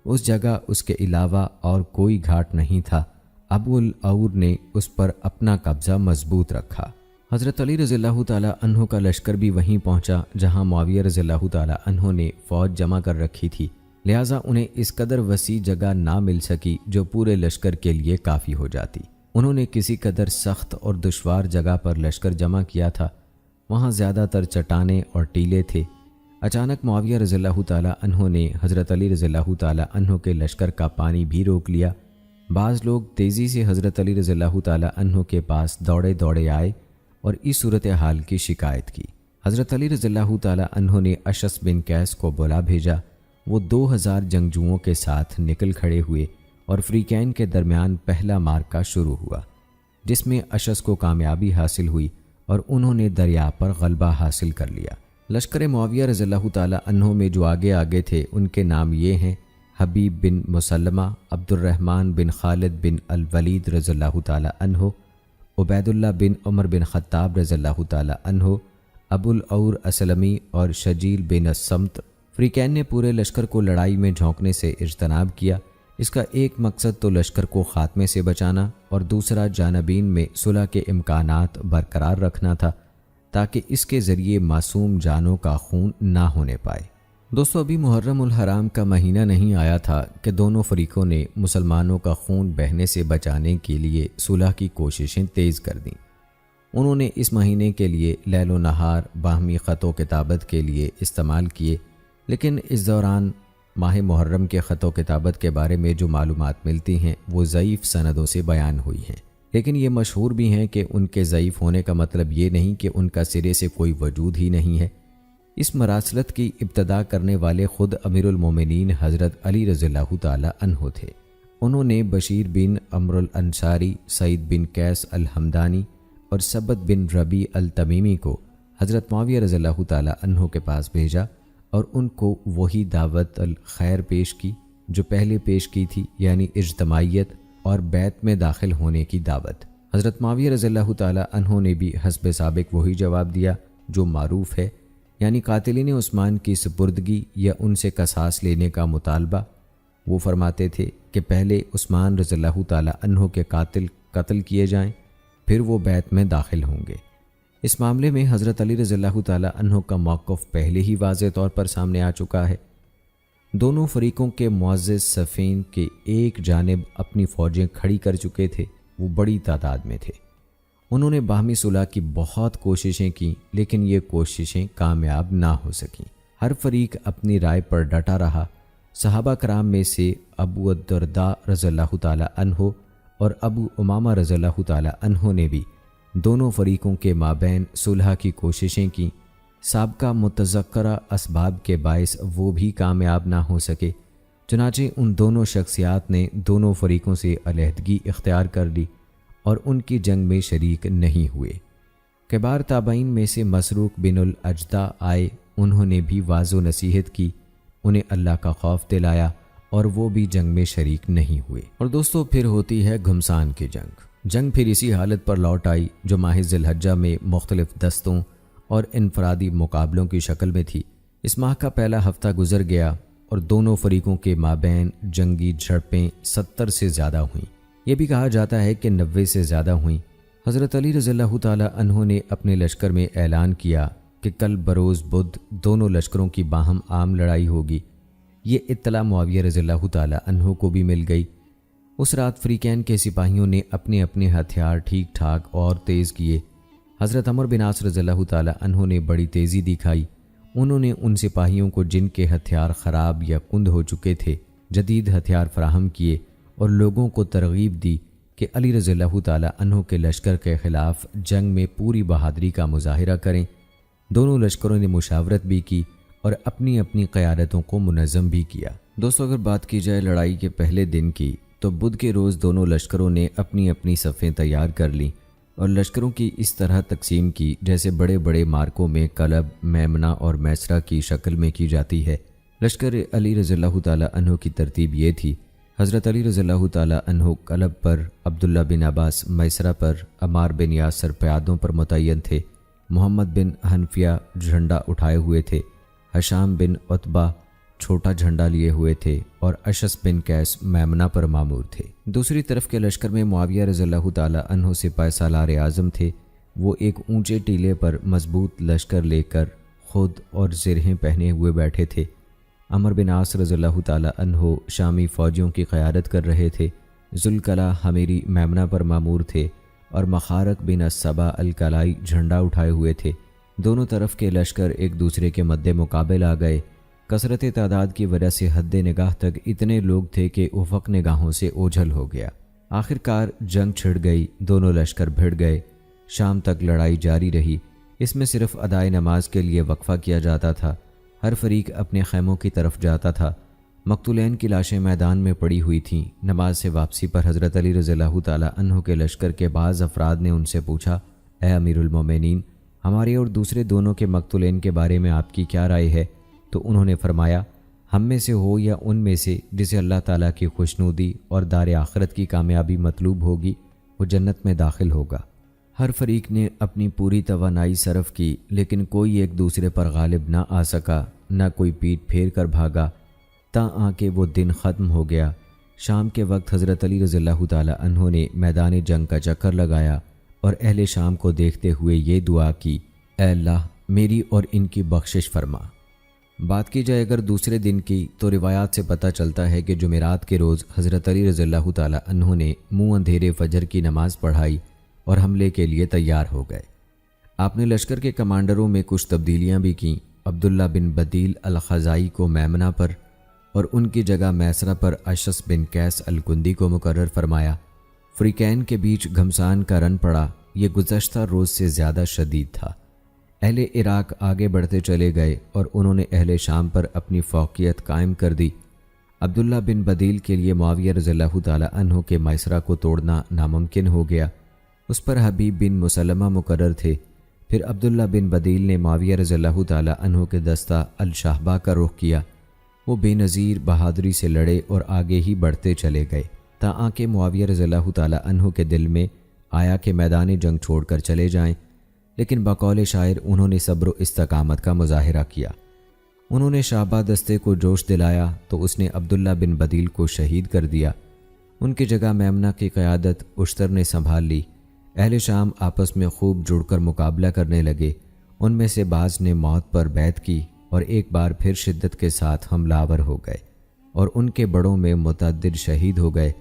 اس جگہ اس کے علاوہ اور کوئی گھاٹ نہیں تھا۔ ابو الاور نے اس پر اپنا قبضہ مضبوط رکھا۔ حضرت علی رضی اللہ تعالی عنہ کا لشکر بھی وہیں پہنچا جہاں معاویہ رضی اللہ تعالی عنہ نے فوج جمع کر رکھی تھی، لہٰذا انہیں اس قدر وسیع جگہ نہ مل سکی جو پورے لشکر کے لیے کافی ہو جاتی۔ انہوں نے کسی قدر سخت اور دشوار جگہ پر لشکر جمع کیا تھا۔ وہاں زیادہ تر چٹانیں اور ٹیلے تھے۔ اچانک معاویہ رضی اللہ تعالی عنہ نے حضرت علی رضی اللہ تعالی عنہ کے لشکر کا پانی بھی روک لیا۔ بعض لوگ تیزی سے حضرت علی رضی اللہ تعالی عنہ کے پاس دوڑے دوڑے آئے اور اس صورتحال کی شکایت کی۔ حضرت علی رضی اللہ تعالی عنہ نے اشعث بن قیس کو بلا بھیجا۔ وہ 2000 جنگجوؤں کے ساتھ نکل کھڑے ہوئے اور فریقین کے درمیان پہلا معرکہ شروع ہوا، جس میں اشعث کو کامیابی حاصل ہوئی اور انہوں نے دریا پر غلبہ حاصل کر لیا۔ لشکر معاویہ رضی اللہ تعالی عنہ میں جو آگے آگے تھے ان کے نام یہ ہیں: حبیب بن مسلمہ، عبد الرحمن بن خالد بن الولید رضی اللہ تعالی عنہ، عبید اللہ بن عمر بن خطاب رضی اللہ تعالی عنہ، ابو الاور اسلمی اور شجیل بن الصمت۔ فریقین نے پورے لشکر کو لڑائی میں جھونکنے سے اجتناب کیا۔ اس کا ایک مقصد تو لشکر کو خاتمے سے بچانا اور دوسرا جانبین میں صلح کے امکانات برقرار رکھنا تھا تاکہ اس کے ذریعے معصوم جانوں کا خون نہ ہونے پائے۔ دوستو، ابھی محرم الحرام کا مہینہ نہیں آیا تھا کہ دونوں فریقوں نے مسلمانوں کا خون بہنے سے بچانے کے لیے صلح کی کوششیں تیز کر دیں۔ انہوں نے اس مہینے کے لیے لیل و نہار باہمی خط و کتابت کے لیے استعمال کیے، لیکن اس دوران ماہ محرم کے خط و کتابت کے بارے میں جو معلومات ملتی ہیں وہ ضعیف سندوں سے بیان ہوئی ہیں، لیکن یہ مشہور بھی ہیں کہ ان کے ضعیف ہونے کا مطلب یہ نہیں کہ ان کا سرے سے کوئی وجود ہی نہیں ہے۔ اس مراسلت کی ابتدا کرنے والے خود امیر المومنین حضرت علی رضی اللہ تعالی عنہ تھے۔ انہوں نے بشیر بن عمرو الانصاری، سعید بن قیس الحمدانی اور ثبت بن ربیع التمیمی کو حضرت معاویہ رضی اللہ تعالی عنہ کے پاس بھیجا اور ان کو وہی دعوت الخیر پیش کی جو پہلے پیش کی تھی، یعنی اجتماعیت اور بیت میں داخل ہونے کی دعوت۔ حضرت معاویہ رضی اللہ تعالی عنہ نے بھی حسب سابق وہی جواب دیا جو معروف ہے، یعنی قاتلین عثمان کی سپردگی یا ان سے قصاص لینے کا مطالبہ۔ وہ فرماتے تھے کہ پہلے عثمان رضی اللہ تعالی عنہ کے قاتل قتل کیے جائیں، پھر وہ بیت میں داخل ہوں گے۔ اس معاملے میں حضرت علی رضی اللہ تعالی عنہ کا موقف پہلے ہی واضح طور پر سامنے آ چکا ہے۔ دونوں فریقوں کے معزز صفین کے ایک جانب اپنی فوجیں کھڑی کر چکے تھے، وہ بڑی تعداد میں تھے۔ انہوں نے باہمی صلح کی بہت کوششیں کیں، لیکن یہ کوششیں کامیاب نہ ہو سکیں۔ ہر فریق اپنی رائے پر ڈٹا رہا۔ صحابہ کرام میں سے ابو الدرداء رضی اللہ تعالی عنہ اور ابو امامہ رضی اللہ تعالی عنہ نے بھی دونوں فریقوں کے مابین صلح کی کوششیں کیں، سابقہ متذکرہ اسباب کے باعث وہ بھی کامیاب نہ ہو سکے، چنانچہ ان دونوں شخصیات نے دونوں فریقوں سے علیحدگی اختیار کر لی اور ان کی جنگ میں شریک نہیں ہوئے۔ کبار تابعین میں سے مسروق بن الاجدع آئے، انہوں نے بھی واعظ و نصیحت کی، انہیں اللہ کا خوف دلایا اور وہ بھی جنگ میں شریک نہیں ہوئے۔ اور دوستو پھر ہوتی ہے گھمسان کی جنگ پھر اسی حالت پر لوٹ آئی جو ماہ ذی الحجہ میں مختلف دستوں اور انفرادی مقابلوں کی شکل میں تھی۔ اس ماہ کا پہلا ہفتہ گزر گیا اور دونوں فریقوں کے مابین جنگی جھڑپیں 70 سے زیادہ ہوئیں، یہ بھی کہا جاتا ہے کہ 90 سے زیادہ ہوئیں۔ حضرت علی رضی اللہ تعالیٰ عنہ نے اپنے لشکر میں اعلان کیا کہ کل بروز بدھ دونوں لشکروں کی باہم عام لڑائی ہوگی۔ یہ اطلاع معاویہ رضی اللہ تعالیٰ عنہ کو بھی مل گئی۔ اس رات فریقین کے سپاہیوں نے اپنے اپنے ہتھیار ٹھیک ٹھاک اور تیز کیے۔ حضرت عمر بن عاص رضی اللہ تعالیٰ عنہ نے بڑی تیزی دکھائی، انہوں نے ان سپاہیوں کو جن کے ہتھیار خراب یا کند ہو چکے تھے جدید ہتھیار فراہم کیے اور لوگوں کو ترغیب دی کہ علی رضی اللہ تعالیٰ عنہ کے لشکر کے خلاف جنگ میں پوری بہادری کا مظاہرہ کریں۔ دونوں لشکروں نے مشاورت بھی کی اور اپنی اپنی قیادتوں کو منظم بھی کیا۔ دوستو اگر بات کی جائے لڑائی کے پہلے دن کی تو بدھ کے روز دونوں لشکروں نے اپنی اپنی صفیں تیار کر لیں اور لشکروں کی اس طرح تقسیم کی جیسے بڑے بڑے مارکوں میں کلب، میمنہ اور میسرہ کی شکل میں کی جاتی ہے۔ لشکر علی رضی اللہ تعالیٰ عنہ کی ترتیب یہ تھی: حضرت علی رضی اللہ تعالیٰ عنہ کلب پر، عبداللہ بن عباس میسرہ پر، عمار بن یاسر پیادوں پر متعین تھے، محمد بن حنفیہ جھنڈا اٹھائے ہوئے تھے، حشام بن عتبہ چھوٹا جھنڈا لیے ہوئے تھے اور اشس بن قیس میمنہ پر مامور تھے۔ دوسری طرف کے لشکر میں معاویہ رضی اللہ تعالیٰ عنہ سپہ سالار اعظم تھے، وہ ایک اونچے ٹیلے پر مضبوط لشکر لے کر خود اور زرہیں پہنے ہوئے بیٹھے تھے۔ عمر بن عاص رضی اللہ تعالیٰ عنہ شامی فوجیوں کی قیادت کر رہے تھے، ذوالکلہ حمیری میمنہ پر مامور تھے اور مخارق بن الصبا الکلائی جھنڈا اٹھائے ہوئے تھے۔ دونوں طرف کے لشکر ایک دوسرے کے مد مقابل آ گئے۔ کثرت تعداد کی وجہ سے حد نگاہ تک اتنے لوگ تھے کہ افق نگاہوں سے اوجھل ہو گیا۔ آخر کار جنگ چھڑ گئی، دونوں لشکر بھڑ گئے۔ شام تک لڑائی جاری رہی، اس میں صرف ادائے نماز کے لیے وقفہ کیا جاتا تھا، ہر فریق اپنے خیموں کی طرف جاتا تھا۔ مقتولین کی لاشیں میدان میں پڑی ہوئی تھیں۔ نماز سے واپسی پر حضرت علی رضی اللہ تعالیٰ عنہ کے لشکر کے بعض افراد نے ان سے پوچھا، اے امیر المومنین، ہمارے اور دوسرے دونوں کے مقتولین کے بارے میں آپ کی کیا رائے ہے؟ تو انہوں نے فرمایا، ہم میں سے ہو یا ان میں سے جسے اللہ تعالیٰ کی خوشنودی اور دار آخرت کی کامیابی مطلوب ہوگی، وہ جنت میں داخل ہوگا۔ ہر فریق نے اپنی پوری توانائی صرف کی، لیکن کوئی ایک دوسرے پر غالب نہ آ سکا، نہ کوئی پیٹ پھیر کر بھاگا، تاں آ کے وہ دن ختم ہو گیا۔ شام کے وقت حضرت علی رضی اللہ تعالیٰ عنہ نے میدان جنگ کا چکر لگایا اور اہل شام کو دیکھتے ہوئے یہ دعا کی، اے اللہ میری اور ان کی بخشش فرما۔ بات کی جائے اگر دوسرے دن کی تو روایات سے پتہ چلتا ہے کہ جمعرات کے روز حضرت علی رضی اللہ تعالیٰ عنہ نے منہ اندھیرے فجر کی نماز پڑھائی اور حملے کے لیے تیار ہو گئے۔ آپ نے لشکر کے کمانڈروں میں کچھ تبدیلیاں بھی کیں۔ عبداللہ بن بدیل الخزائی کو میمنہ پر اور ان کی جگہ میسرہ پر اشس بن قیس الکندی کو مقرر فرمایا۔ فریقین کے بیچ گھمسان کا رن پڑا، یہ گزشتہ روز سے زیادہ شدید تھا۔ اہل عراق آگے بڑھتے چلے گئے اور انہوں نے اہل شام پر اپنی فوقیت قائم کر دی۔ عبداللہ بن بدیل کے لیے معاویہ رضی اللہ تعالیٰ عنہ کے میسرہ کو توڑنا ناممکن ہو گیا، اس پر حبیب بن مسلمہ مقرر تھے۔ پھر عبداللہ بن بدیل نے معاویہ رضی اللہ تعالیٰ عنہ کے دستہ الشہبہ کا رخ کیا، وہ بے نظیر بہادری سے لڑے اور آگے ہی بڑھتے چلے گئے، تاں کہ معاویہ رضی اللہ تعالیٰ عنہ کے دل میں آیا کہ میدان جنگ چھوڑ کر چلے جائیں، لیکن بقول شاعر انہوں نے صبر و استقامت کا مظاہرہ کیا۔ انہوں نے شہبہ دستے کو جوش دلایا تو اس نے عبداللہ بن بدیل کو شہید کر دیا۔ ان کی جگہ میمنہ کی قیادت اشتر نے سنبھال لی۔ اہل شام آپس میں خوب جڑ کر مقابلہ کرنے لگے، ان میں سے بعض نے موت پر بیعت کی اور ایک بار پھر شدت کے ساتھ حملہ آور ہو گئے اور ان کے بڑوں میں متعدد شہید ہو گئے۔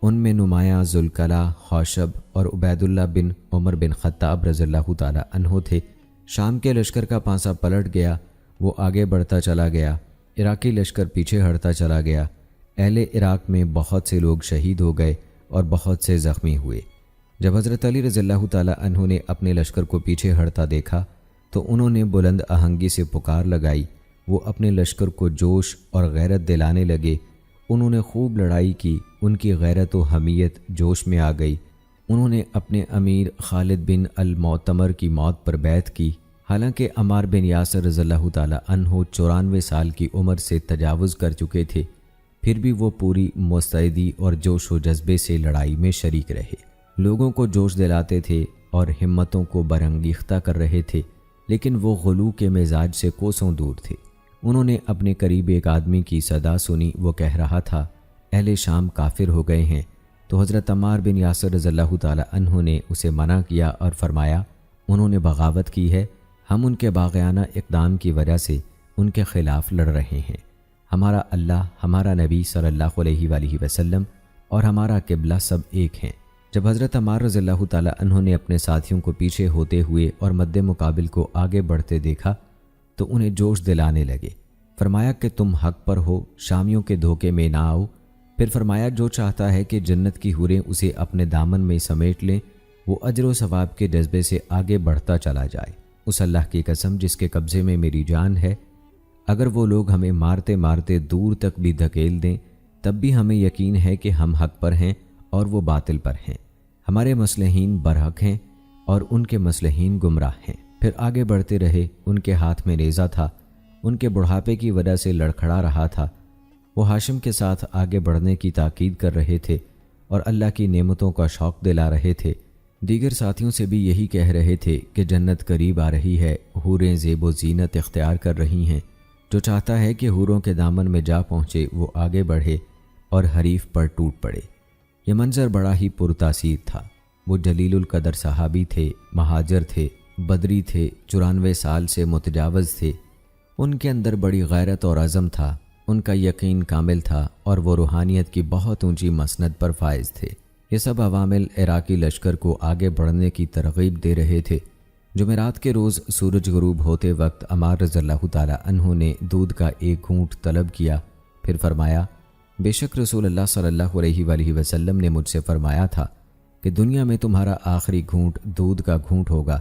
ان میں نمایاں ذوالکلہ، خوشب اور عبید اللہ بن عمر بن خطاب رضی اللہ تعالیٰ عنہ تھے۔ شام کے لشکر کا پانسا پلٹ گیا، وہ آگے بڑھتا چلا گیا، عراقی لشکر پیچھے ہٹتا چلا گیا۔ اہل عراق میں بہت سے لوگ شہید ہو گئے اور بہت سے زخمی ہوئے۔ جب حضرت علی رضی اللہ تعالیٰ عنہ نے اپنے لشکر کو پیچھے ہٹتا دیکھا تو انہوں نے بلند آہنگی سے پکار لگائی۔ وہ اپنے لشکر کو جوش اور غیرت دلانے لگے۔ انہوں نے خوب لڑائی کی، ان کی غیرت و حمیت جوش میں آ گئی۔ انہوں نے اپنے امیر خالد بن المعتمر کی موت پر بیعت کی۔ حالانکہ عمار بن یاسر رضی اللہ تعالی عنہ 94 سال کی عمر سے تجاوز کر چکے تھے، پھر بھی وہ پوری مستعدی اور جوش و جذبے سے لڑائی میں شریک رہے، لوگوں کو جوش دلاتے تھے اور ہمتوں کو برانگیختہ کر رہے تھے، لیکن وہ غلو کے مزاج سے کوسوں دور تھے۔ انہوں نے اپنے قریب ایک آدمی کی صدا سنی، وہ کہہ رہا تھا اہل شام کافر ہو گئے ہیں، تو حضرت عمار بن یاسر رضی اللہ تعالی عنہ نے اسے منع کیا اور فرمایا انہوں نے بغاوت کی ہے، ہم ان کے باغیانہ اقدام کی وجہ سے ان کے خلاف لڑ رہے ہیں۔ ہمارا اللہ، ہمارا نبی صلی اللہ علیہ وآلہ وسلم اور ہمارا قبلہ سب ایک ہیں۔ جب حضرت عمار رضی اللہ تعالی عنہ نے اپنے ساتھیوں کو پیچھے ہوتے ہوئے اور مد مقابل کو آگے بڑھتے دیکھا تو انہیں جوش دلانے لگے۔ فرمایا کہ تم حق پر ہو، شامیوں کے دھوکے میں نہ آؤ۔ پھر فرمایا جو چاہتا ہے کہ جنت کی حوریں اسے اپنے دامن میں سمیٹ لیں، وہ اجر و ثواب کے جذبے سے آگے بڑھتا چلا جائے۔ اس اللہ کی قسم جس کے قبضے میں میری جان ہے، اگر وہ لوگ ہمیں مارتے مارتے دور تک بھی دھکیل دیں تب بھی ہمیں یقین ہے کہ ہم حق پر ہیں اور وہ باطل پر ہیں۔ ہمارے مصلحین برحق ہیں اور ان کے مصلحین گمراہ ہیں۔ پھر آگے بڑھتے رہے، ان کے ہاتھ میں نیزہ تھا، ان کے بڑھاپے کی وجہ سے لڑکھڑا رہا تھا۔ وہ ہاشم کے ساتھ آگے بڑھنے کی تاکید کر رہے تھے اور اللہ کی نعمتوں کا شوق دلا رہے تھے۔ دیگر ساتھیوں سے بھی یہی کہہ رہے تھے کہ جنت قریب آ رہی ہے، حوریں زیب و زینت اختیار کر رہی ہیں، جو چاہتا ہے کہ حوروں کے دامن میں جا پہنچے وہ آگے بڑھے اور حریف پر ٹوٹ پڑے۔ یہ منظر بڑا ہی پرتاثیر تھا۔ وہ جلیل القدر صحابی تھے، مہاجر تھے، بدری تھے، 94 سال سے متجاوز تھے۔ ان کے اندر بڑی غیرت اور عزم تھا، ان کا یقین کامل تھا اور وہ روحانیت کی بہت اونچی مسند پر فائز تھے۔ یہ سب عوامل عراقی لشکر کو آگے بڑھنے کی ترغیب دے رہے تھے۔ جمعرات کے روز سورج غروب ہوتے وقت عمار رضی اللہ تعالی عنہ نے دودھ کا ایک گھونٹ طلب کیا، پھر فرمایا بے شک رسول اللہ صلی اللہ علیہ وآلہ وسلم نے مجھ سے فرمایا تھا کہ دنیا میں تمہارا آخری گھونٹ دودھ کا گھونٹ ہوگا۔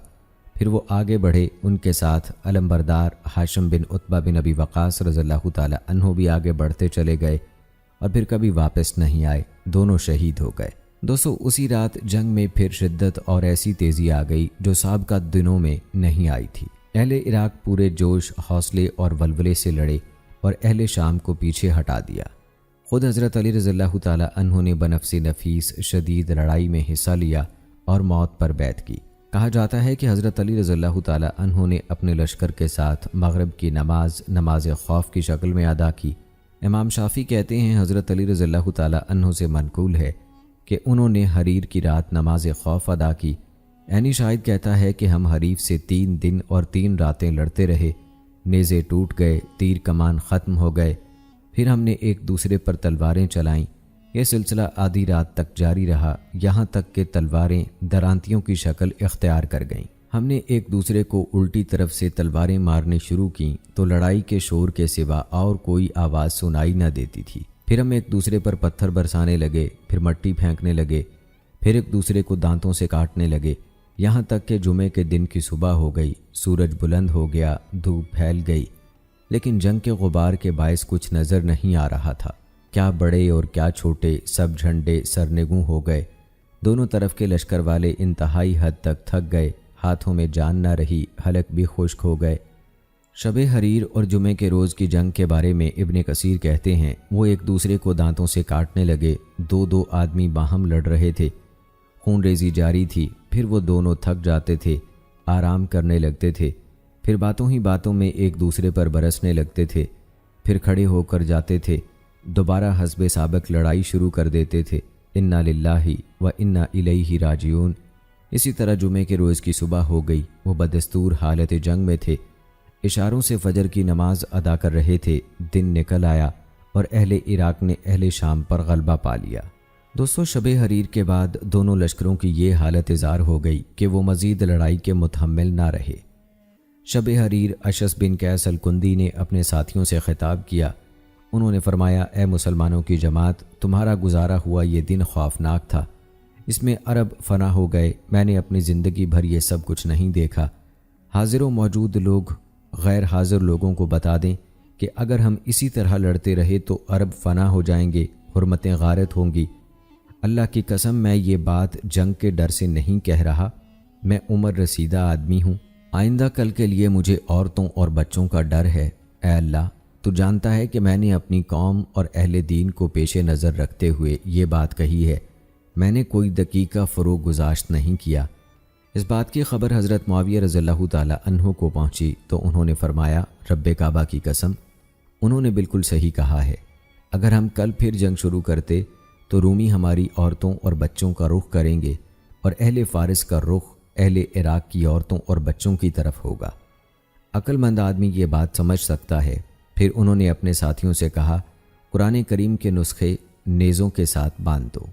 پھر وہ آگے بڑھے، ان کے ساتھ علمبردار ہاشم بن عتبہ بن ابی وقاص رضی اللہ تعالی عنہ بھی آگے بڑھتے چلے گئے اور پھر کبھی واپس نہیں آئے، دونوں شہید ہو گئے۔ دوستو، اسی رات جنگ میں پھر شدت اور ایسی تیزی آ گئی جو سابقہ دنوں میں نہیں آئی تھی۔ اہل عراق پورے جوش، حوصلے اور ولولے سے لڑے اور اہل شام کو پیچھے ہٹا دیا۔ خود حضرت علی رضی اللہ تعالی عنہ نے بنفس نفیس شدید لڑائی میں حصہ لیا اور موت پر بیعت کی۔ کہا جاتا ہے کہ حضرت علی رضی اللہ تعالی عنہ نے اپنے لشکر کے ساتھ مغرب کی نماز خوف کی شکل میں ادا کی۔ امام شافعی کہتے ہیں حضرت علی رضی اللہ تعالی عنہ سے منقول ہے کہ انہوں نے حریر کی رات نماز خوف ادا کی۔ عینی شاہد کہتا ہے کہ ہم حریف سے 3 دن اور 3 راتیں لڑتے رہے، نیزے ٹوٹ گئے، تیر کمان ختم ہو گئے، پھر ہم نے ایک دوسرے پر تلواریں چلائیں۔ یہ سلسلہ آدھی رات تک جاری رہا، یہاں تک کہ تلواریں درانتیوں کی شکل اختیار کر گئیں۔ ہم نے ایک دوسرے کو الٹی طرف سے تلواریں مارنی شروع کیں تو لڑائی کے شور کے سوا اور کوئی آواز سنائی نہ دیتی تھی۔ پھر ہم ایک دوسرے پر پتھر برسانے لگے، پھر مٹی پھینکنے لگے، پھر ایک دوسرے کو دانتوں سے کاٹنے لگے، یہاں تک کہ جمعے کے دن کی صبح ہو گئی، سورج بلند ہو گیا، دھوپ پھیل گئی، لیکن جنگ کے غبار کے باعث کچھ نظر نہیں آ رہا تھا۔ کیا بڑے اور کیا چھوٹے سب جھنڈے سرنگوں ہو گئے۔ دونوں طرف کے لشکر والے انتہائی حد تک تھک گئے، ہاتھوں میں جان نہ رہی، حلق بھی خشک ہو گئے۔ شب حریر اور جمعے کے روز کی جنگ کے بارے میں ابن کثیر کہتے ہیں وہ ایک دوسرے کو دانتوں سے کاٹنے لگے، 2 آدمی باہم لڑ رہے تھے، خون ریزی جاری تھی، پھر وہ دونوں تھک جاتے تھے، آرام کرنے لگتے تھے، پھر باتوں ہی باتوں میں ایک دوسرے پر برسنے لگتے تھے، پھر کھڑے ہو کر جاتے تھے، دوبارہ حسب سابق لڑائی شروع کر دیتے تھے۔ انا للہ و انا الیہ راجعون۔ اسی طرح جمعے کے روز کی صبح ہو گئی، وہ بدستور حالت جنگ میں تھے، اشاروں سے فجر کی نماز ادا کر رہے تھے، دن نکل آیا اور اہل عراق نے اہل شام پر غلبہ پا لیا۔ دوستو، شب حریر کے بعد دونوں لشکروں کی یہ حالت ظاہر ہو گئی کہ وہ مزید لڑائی کے متحمل نہ رہے۔ شب حریر اشعث بن قیس الکندی نے اپنے ساتھیوں سے خطاب کیا۔ انہوں نے فرمایا اے مسلمانوں کی جماعت، تمہارا گزارا ہوا یہ دن خوفناک تھا، اس میں عرب فنا ہو گئے، میں نے اپنی زندگی بھر یہ سب کچھ نہیں دیکھا۔ حاضر و موجود لوگ غیر حاضر لوگوں کو بتا دیں کہ اگر ہم اسی طرح لڑتے رہے تو عرب فنا ہو جائیں گے، حرمتیں غارت ہوں گی۔ اللہ کی قسم میں یہ بات جنگ کے ڈر سے نہیں کہہ رہا، میں عمر رسیدہ آدمی ہوں، آئندہ کل کے لیے مجھے عورتوں اور بچوں کا ڈر ہے۔ اے اللہ، تو جانتا ہے کہ میں نے اپنی قوم اور اہل دین کو پیش نظر رکھتے ہوئے یہ بات کہی ہے، میں نے کوئی دقیقہ فروغ گزاشت نہیں کیا۔ اس بات کی خبر حضرت معاویہ رضی اللہ تعالی عنہ کو پہنچی تو انہوں نے فرمایا، رب کعبہ کی قسم، انہوں نے بالکل صحیح کہا ہے، اگر ہم کل پھر جنگ شروع کرتے تو رومی ہماری عورتوں اور بچوں کا رخ کریں گے اور اہل فارس کا رخ اہل عراق کی عورتوں اور بچوں کی طرف ہوگا۔ عقل مند آدمی یہ بات سمجھ سکتا ہے۔ پھر انہوں نے اپنے ساتھیوں سے کہا، قرآن کریم کے نسخے نیزوں کے ساتھ باندھ دو۔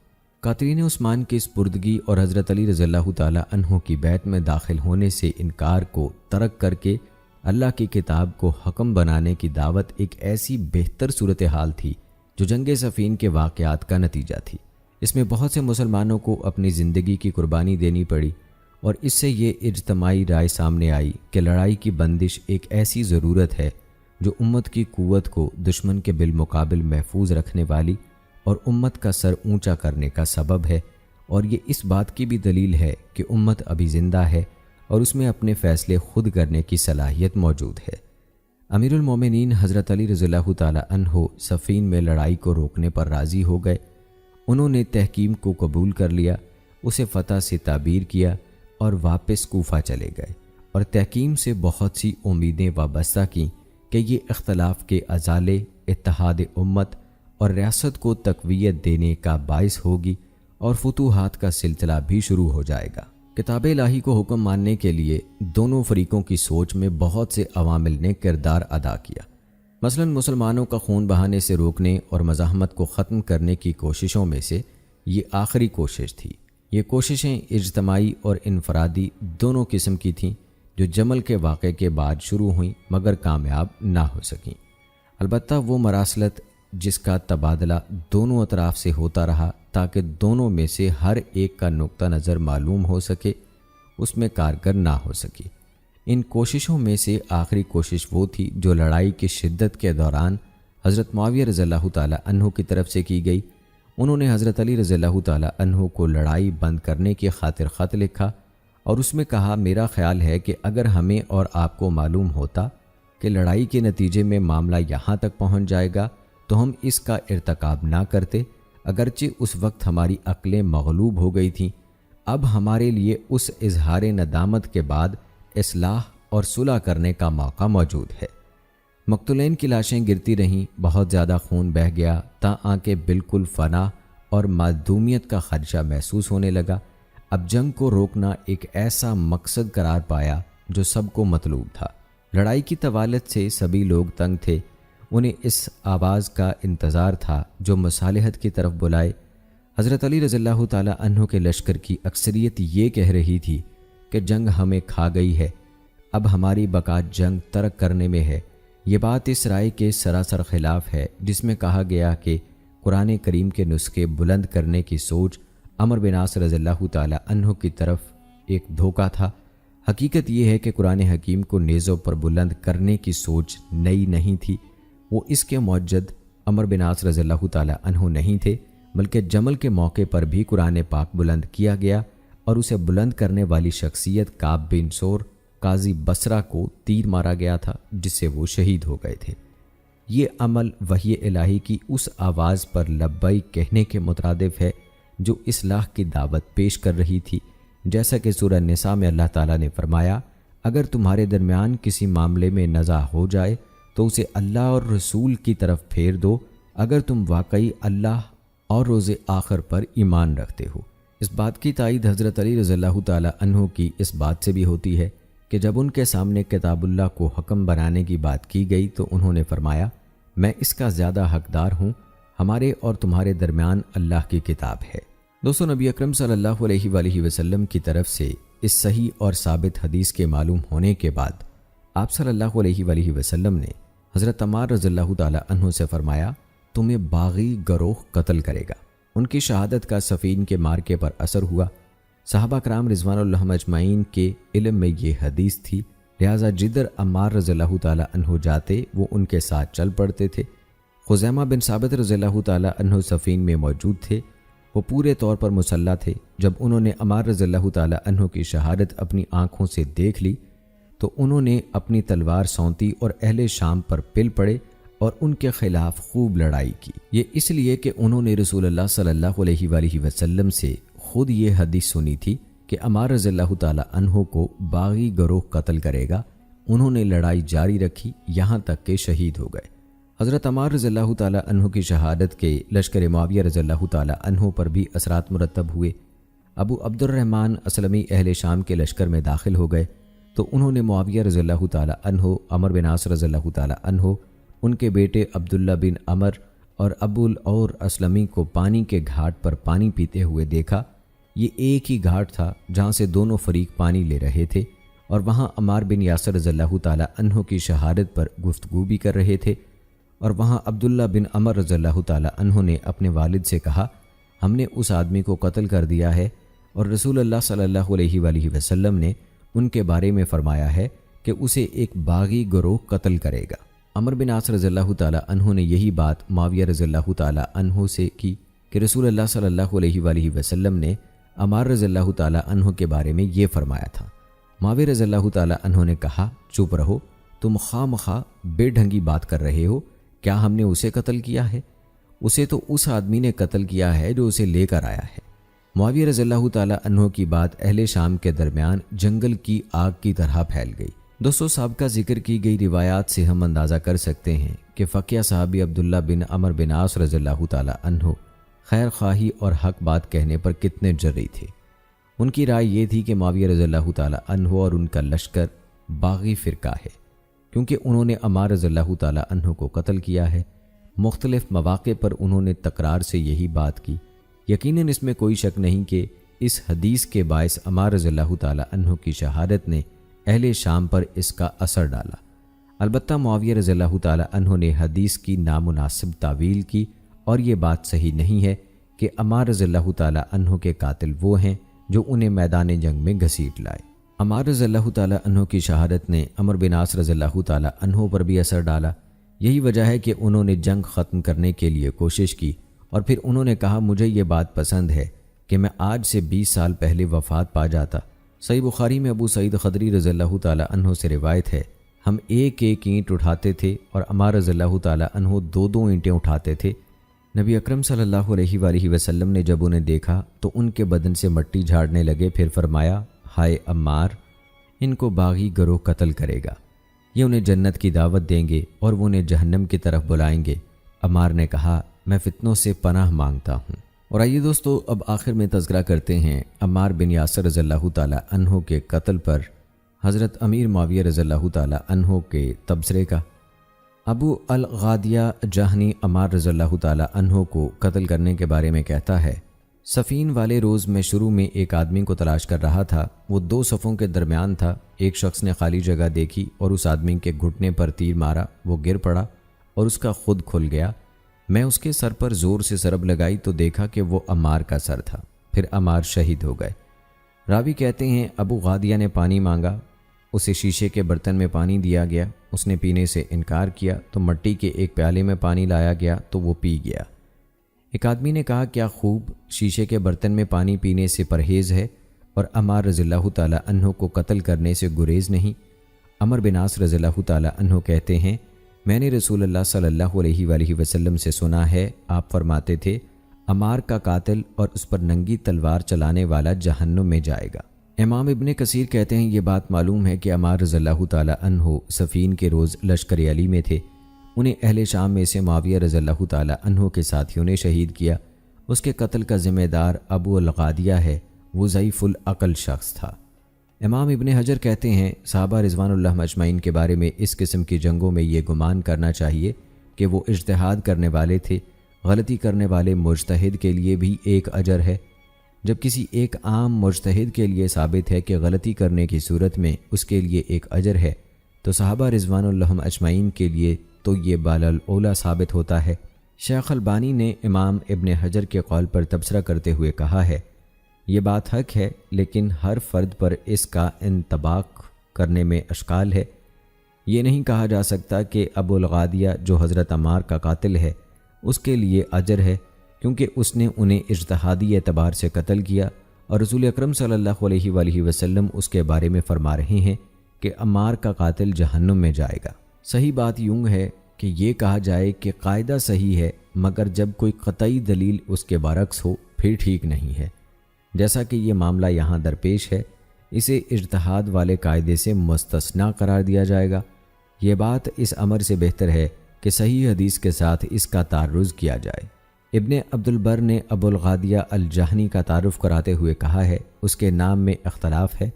قاتلین عثمان کی سپردگی اور حضرت علی رضی اللہ تعالی عنہ کی بیعت میں داخل ہونے سے انکار کو ترک کر کے اللہ کی کتاب کو حکم بنانے کی دعوت ایک ایسی بہتر صورتحال تھی جو جنگ صفین کے واقعات کا نتیجہ تھی۔ اس میں بہت سے مسلمانوں کو اپنی زندگی کی قربانی دینی پڑی اور اس سے یہ اجتماعی رائے سامنے آئی کہ لڑائی کی بندش ایک ایسی ضرورت ہے جو امت کی قوت کو دشمن کے بالمقابل محفوظ رکھنے والی اور امت کا سر اونچا کرنے کا سبب ہے، اور یہ اس بات کی بھی دلیل ہے کہ امت ابھی زندہ ہے اور اس میں اپنے فیصلے خود کرنے کی صلاحیت موجود ہے۔ امیر المومنین حضرت علی رضی اللہ تعالی عنہ صفین میں لڑائی کو روکنے پر راضی ہو گئے۔ انہوں نے تحکیم کو قبول کر لیا، اسے فتح سے تعبیر کیا اور واپس کوفہ چلے گئے اور تحکیم سے بہت سی امیدیں وابستہ کیں کہ یہ اختلاف کے ازالے، اتحاد امت اور ریاست کو تقویت دینے کا باعث ہوگی اور فتوحات کا سلسلہ بھی شروع ہو جائے گا۔ کتاب الہی کو حکم ماننے کے لیے دونوں فریقوں کی سوچ میں بہت سے عوامل نے کردار ادا کیا۔ مثلا مسلمانوں کا خون بہانے سے روکنے اور مزاحمت کو ختم کرنے کی کوششوں میں سے یہ آخری کوشش تھی۔ یہ کوششیں اجتماعی اور انفرادی دونوں قسم کی تھیں جو جمل کے واقعے کے بعد شروع ہوئیں مگر کامیاب نہ ہو سکیں۔ البتہ وہ مراسلت جس کا تبادلہ دونوں اطراف سے ہوتا رہا تاکہ دونوں میں سے ہر ایک کا نقطہ نظر معلوم ہو سکے، اس میں کارگر نہ ہو سکی۔ ان کوششوں میں سے آخری کوشش وہ تھی جو لڑائی کی شدت کے دوران حضرت معاویہ رضی اللہ تعالی عنہ کی طرف سے کی گئی۔ انہوں نے حضرت علی رضی اللہ تعالی عنہ کو لڑائی بند کرنے کی خاطر خط لکھا اور اس میں کہا، میرا خیال ہے کہ اگر ہمیں اور آپ کو معلوم ہوتا کہ لڑائی کے نتیجے میں معاملہ یہاں تک پہنچ جائے گا تو ہم اس کا ارتکاب نہ کرتے، اگرچہ اس وقت ہماری عقلیں مغلوب ہو گئی تھیں۔ اب ہمارے لیے اس اظہار ندامت کے بعد اصلاح اور صلح کرنے کا موقع موجود ہے۔ مقتولین کی لاشیں گرتی رہیں، بہت زیادہ خون بہہ گیا تاں کہ بالکل فنا اور معدومیت کا خدشہ محسوس ہونے لگا۔ اب جنگ کو روکنا ایک ایسا مقصد قرار پایا جو سب کو مطلوب تھا۔ لڑائی کی طوالت سے سبھی لوگ تنگ تھے، انہیں اس آواز کا انتظار تھا جو مصالحت کی طرف بلائے۔ حضرت علی رضی اللہ تعالی عنہ کے لشکر کی اکثریت یہ کہہ رہی تھی کہ جنگ ہمیں کھا گئی ہے، اب ہماری بقا جنگ ترک کرنے میں ہے۔ یہ بات اس رائے کے سراسر خلاف ہے جس میں کہا گیا کہ قرآن کریم کے نسخے بلند کرنے کی سوچ عمرو بن عاص رضی اللہ تعالی عنہ کی طرف ایک دھوکہ تھا۔ حقیقت یہ ہے کہ قرآن حکیم کو نیزوں پر بلند کرنے کی سوچ نئی نہیں تھی، وہ اس کے موجد عمرو بن عاص رضی اللہ تعالی عنہ نہیں تھے، بلکہ جمل کے موقع پر بھی قرآن پاک بلند کیا گیا اور اسے بلند کرنے والی شخصیت کعب بن سور قاضی بصرہ کو تیر مارا گیا تھا جس سے وہ شہید ہو گئے تھے۔ یہ عمل وحی الہی کی اس آواز پر لبیک کہنے کے مترادف ہے جو اصلاح کی دعوت پیش کر رہی تھی، جیسا کہ سورہ نساء میں اللہ تعالیٰ نے فرمایا، اگر تمہارے درمیان کسی معاملے میں نزاع ہو جائے تو اسے اللہ اور رسول کی طرف پھیر دو اگر تم واقعی اللہ اور روز آخر پر ایمان رکھتے ہو۔ اس بات کی تائید حضرت علی رضی اللہ تعالی عنہ کی اس بات سے بھی ہوتی ہے کہ جب ان کے سامنے کتاب اللہ کو حکم بنانے کی بات کی گئی تو انہوں نے فرمایا، میں اس کا زیادہ حقدار ہوں، ہمارے اور تمہارے درمیان اللہ کی کتاب ہے۔ دوستو، نبی اکرم صلی اللہ علیہ وآلہ وسلم کی طرف سے اس صحیح اور ثابت حدیث کے معلوم ہونے کے بعد آپ صلی اللہ علیہ وآلہ وسلم نے حضرت عمار رضی اللہ تعالی عنہ سے فرمایا، تمہیں باغی گروہ قتل کرے گا۔ ان کی شہادت کا صفین کے مارکے پر اثر ہوا۔ صحابہ کرام رضوان اللہ اجمعین کے علم میں یہ حدیث تھی لہٰذا جدھر عمار رضی اللہ تعالیٰ عنہ جاتے وہ ان کے ساتھ چل پڑتے تھے۔ خزیمہ بن ثابت رضی اللہ تعالیٰ عنہ سفین میں موجود تھے۔ وہ پورے طور پر مسلح تھے۔ جب انہوں نے عمار رضی اللہ تعالیٰ عنہ کی شہادت اپنی آنکھوں سے دیکھ لی تو انہوں نے اپنی تلوار سونتی اور اہل شام پر پل پڑے اور ان کے خلاف خوب لڑائی کی۔ یہ اس لیے کہ انہوں نے رسول اللہ صلی اللہ علیہ وآلہ وسلم سے خود یہ حدیث سنی تھی کہ عمار رضی اللہ تعالیٰ عنہ کو باغی گروہ قتل کرے گا۔ انہوں نے لڑائی جاری رکھی یہاں تک کہ شہید ہو گئے۔ حضرت عمار رضی اللہ تعالیٰ عنہ کی شہادت کے لشکر معاویہ رضی اللہ تعالیٰ عنہ پر بھی اثرات مرتب ہوئے۔ ابو عبد الرحمن اسلمی اہل شام کے لشکر میں داخل ہو گئے تو انہوں نے معاویہ رضی اللہ تعالیٰ عنہ، عمر بن عاص رضی اللہ تعالیٰ عنہ، ان کے بیٹے عبداللہ بن عمر اور ابو العور اسلمی کو پانی کے گھاٹ پر پانی پیتے ہوئے دیکھا۔ یہ ایک ہی گھاٹ تھا جہاں سے دونوں فریق پانی لے رہے تھے اور وہاں عمار بن یاسر رضی اللہ تعالیٰ عنہ کی شہادت پر گفتگو بھی کر رہے تھے، اور وہاں عبداللہ بن عمر رضی اللہ تعالیٰ عنہ نے اپنے والد سے کہا، ہم نے اس آدمی کو قتل کر دیا ہے، اور رسول اللہ صلی اللہ علیہ وآلہ وسلم نے ان کے بارے میں فرمایا ہے کہ اسے ایک باغی گروہ قتل کرے گا۔ عمر بن عاص رضی اللہ تعالیٰ عنہ نے یہی بات معاویہ رضی اللہ تعالیٰ عنہ سے کی کہ رسول اللہ صلی اللہ علیہ وآلہ وسلم نے عمار رضی اللہ تعالیٰ عنہ کے بارے میں یہ فرمایا تھا۔ معاویہ رضی اللہ تعالیٰ عنہ نے کہا، چپ رہو، تم خواہ مخواہ بے ڈھنگی بات کر رہے ہو، کیا ہم نے اسے قتل کیا ہے؟ اسے تو اس آدمی نے قتل کیا ہے جو اسے لے کر آیا ہے۔ معاویہ رضی اللہ تعالیٰ عنہ کی بات اہل شام کے درمیان جنگل کی آگ کی طرح پھیل گئی۔ دوستو، سابقہ ذکر کی گئی روایات سے ہم اندازہ کر سکتے ہیں کہ فقیہ صحابی عبداللہ بن عمر بن عاص رضی اللہ تعالیٰ عنہ خیر خواہی اور حق بات کہنے پر کتنے جرئی تھے۔ ان کی رائے یہ تھی کہ معاویہ رضی اللہ تعالیٰ عنہ اور ان کا لشکر باغی فرقہ ہے، کیونکہ انہوں نے عمار رضی اللہ تعالیٰ عنہ کو قتل کیا ہے۔ مختلف مواقع پر انہوں نے تکرار سے یہی بات کی۔ یقیناً اس میں کوئی شک نہیں کہ اس حدیث کے باعث عمار رضی اللہ تعالیٰ عنہ کی شہادت نے اہل شام پر اس کا اثر ڈالا۔ البتہ معاویہ رضی اللہ تعالیٰ عنہ نے حدیث کی نامناسب تعویل کی، اور یہ بات صحیح نہیں ہے کہ عمار رضی اللہ تعالیٰ عنہ کے قاتل وہ ہیں جو انہیں میدان جنگ میں گھسیٹ لائے۔ عمار رضی اللہ تعالیٰ عنہ کی شہادت نے عمر بن عاص رضی اللہ تعالیٰ عنہ پر بھی اثر ڈالا۔ یہی وجہ ہے کہ انہوں نے جنگ ختم کرنے کے لیے کوشش کی، اور پھر انہوں نے کہا، مجھے یہ بات پسند ہے کہ میں آج سے 20 سال پہلے وفات پا جاتا۔ صحیح بخاری میں ابو سعید خدری رضی اللہ تعالیٰ عنہ سے روایت ہے، ہم ایک ایک اینٹ اٹھاتے تھے اور عمار رضی اللہ تعالیٰ عنہ دو دو اینٹیں اٹھاتے تھے۔ نبی اکرم صلی اللہ علیہ وآلہ وسلم نے جب انہیں دیکھا تو ان کے بدن سے مٹی جھاڑنے لگے، پھر فرمایا، ہائے عمار، ان کو باغی گروہ قتل کرے گا، یہ انہیں جنت کی دعوت دیں گے اور وہ انہیں جہنم کی طرف بلائیں گے۔ عمار نے کہا، میں فتنوں سے پناہ مانگتا ہوں۔ اور آئیے دوستو، اب آخر میں تذکرہ کرتے ہیں عمار بن یاسر رضی اللہ تعالیٰ عنہ کے قتل پر حضرت امیر معاویہ رضی اللہ تعالیٰ عنہ کے تبصرے کا۔ ابو الغادیہ جہنی عمار رضی اللہ تعالیٰ عنہ کو قتل کرنے کے بارے میں کہتا ہے، سفین والے روز میں شروع میں ایک آدمی کو تلاش کر رہا تھا، وہ 2 صفوں کے درمیان تھا۔ ایک شخص نے خالی جگہ دیکھی اور اس آدمی کے گھٹنے پر تیر مارا، وہ گر پڑا اور اس کا خود کھل گیا۔ میں اس کے سر پر زور سے ضرب لگائی تو دیکھا کہ وہ عمار کا سر تھا، پھر عمار شہید ہو گئے۔ راوی کہتے ہیں، ابو غادیہ نے پانی مانگا، اسے شیشے کے برتن میں پانی دیا گیا، اس نے پینے سے انکار کیا تو مٹی کے ایک پیالے میں پانی لایا گیا تو وہ پی گیا۔ ایک آدمی نے کہا، کیا خوب شیشے کے برتن میں پانی پینے سے پرہیز ہے اور عمار رضی اللہ تعالیٰ عنہ کو قتل کرنے سے گریز نہیں؟ عمر بن عاص رضی اللہ تعالیٰ عنہ کہتے ہیں، میں نے رسول اللہ صلی اللہ علیہ وآلہ وسلم سے سنا ہے، آپ فرماتے تھے، عمار کا قاتل اور اس پر ننگی تلوار چلانے والا جہنم میں جائے گا۔ امام ابن کثیر کہتے ہیں، یہ بات معلوم ہے کہ عمار رضی اللہ تعالیٰ عنہ سفین کے روز لشکر علی میں تھے، انہیں اہل شام میں سے معاویہ رضی اللہ تعالیٰ عنہ کے ساتھیوں نے شہید کیا۔ اس کے قتل کا ذمہ دار ابو الغادیہ ہے، وہ ضعیف العقل شخص تھا۔ امام ابن حجر کہتے ہیں، صحابہ رضوان اللہ مجمعین کے بارے میں اس قسم کی جنگوں میں یہ گمان کرنا چاہیے کہ وہ اجتہاد کرنے والے تھے۔ غلطی کرنے والے مجتہد کے لیے بھی ایک اجر ہے۔ جب کسی ایک عام مجتہد کے لیے ثابت ہے کہ غلطی کرنے کی صورت میں اس کے لیے ایک اجر ہے، تو صحابہ رضوان اللہ اجمعین کے لیے تو یہ بالاولا ثابت ہوتا ہے۔ شیخ البانی نے امام ابن حجر کے قول پر تبصرہ کرتے ہوئے کہا ہے، یہ بات حق ہے، لیکن ہر فرد پر اس کا انطباق کرنے میں اشکال ہے۔ یہ نہیں کہا جا سکتا کہ ابو الغادیہ جو حضرت عمار کا قاتل ہے اس کے لیے اجر ہے، کیونکہ اس نے انہیں اجتہادی اعتبار سے قتل کیا، اور رسول اکرم صلی اللہ علیہ وآلہ وسلم اس کے بارے میں فرما رہے ہیں کہ عمار کا قاتل جہنم میں جائے گا۔ صحیح بات یوں ہے کہ یہ کہا جائے کہ قاعدہ صحیح ہے، مگر جب کوئی قطعی دلیل اس کے برعکس ہو پھر ٹھیک نہیں ہے۔ جیسا کہ یہ معاملہ یہاں درپیش ہے، اسے اجتہاد والے قاعدے سے مستثنیٰ قرار دیا جائے گا۔ یہ بات اس امر سے بہتر ہے کہ صحیح حدیث کے ساتھ اس کا تعرض کیا جائے۔ ابن عبد البر نے ابو الغادیہ الجہنی کا تعارف کراتے ہوئے کہا ہے اس کے نام میں اختلاف ہے۔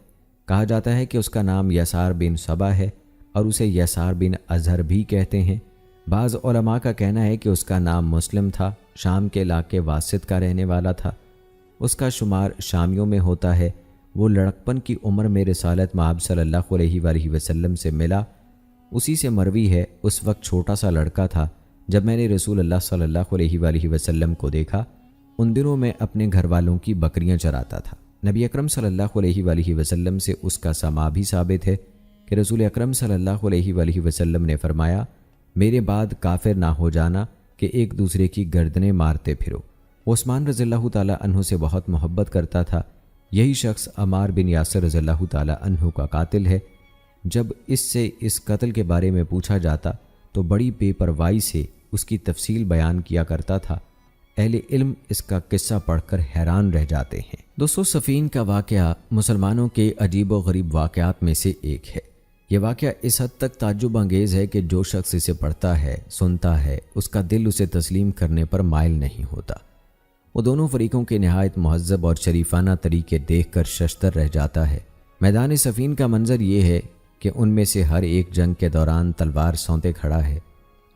کہا جاتا ہے کہ اس کا نام یسار بن صبا ہے اور اسے یسار بن ازہر بھی کہتے ہیں۔ بعض علماء کا کہنا ہے کہ اس کا نام مسلم تھا، شام کے علاقے واسط کا رہنے والا تھا۔ اس کا شمار شامیوں میں ہوتا ہے۔ وہ لڑکپن کی عمر میں رسالت مآب صلی اللہ علیہ وآلہ وسلم سے ملا۔ اسی سے مروی ہے اس وقت چھوٹا سا لڑکا تھا جب میں نے رسول اللہ صلی اللہ علیہ وآلہ وسلم کو دیکھا۔ ان دنوں میں اپنے گھر والوں کی بکریاں چراتا تھا۔ نبی اکرم صلی اللہ علیہ وآلہ وسلم سے اس کا سما بھی ثابت ہے کہ رسول اکرم صلی اللہ علیہ وآلہ وسلم نے فرمایا، میرے بعد کافر نہ ہو جانا کہ ایک دوسرے کی گردنیں مارتے پھرو۔ عثمان رضی اللہ تعالیٰ عنہ سے بہت محبت کرتا تھا۔ یہی شخص عمار بن یاسر رضی اللہ تعالیٰ عنہ کا قاتل ہے۔ جب اس سے اس قتل کے بارے میں پوچھا جاتا تو بڑی بے پرواہی سے اس کی تفصیل بیان کیا کرتا تھا۔ اہل علم اس کا قصہ پڑھ کر حیران رہ جاتے ہیں۔ دوستو، صفین کا واقعہ مسلمانوں کے عجیب و غریب واقعات میں سے ایک ہے۔ یہ واقعہ اس حد تک تعجب انگیز ہے کہ جو شخص اسے پڑھتا ہے، سنتا ہے، اس کا دل اسے تسلیم کرنے پر مائل نہیں ہوتا۔ وہ دونوں فریقوں کے نہایت مہذب اور شریفانہ طریقے دیکھ کر ششدر رہ جاتا ہے۔ میدان صفین کا منظر یہ ہے کہ ان میں سے ہر ایک جنگ کے دوران تلوار سونتے کھڑا ہے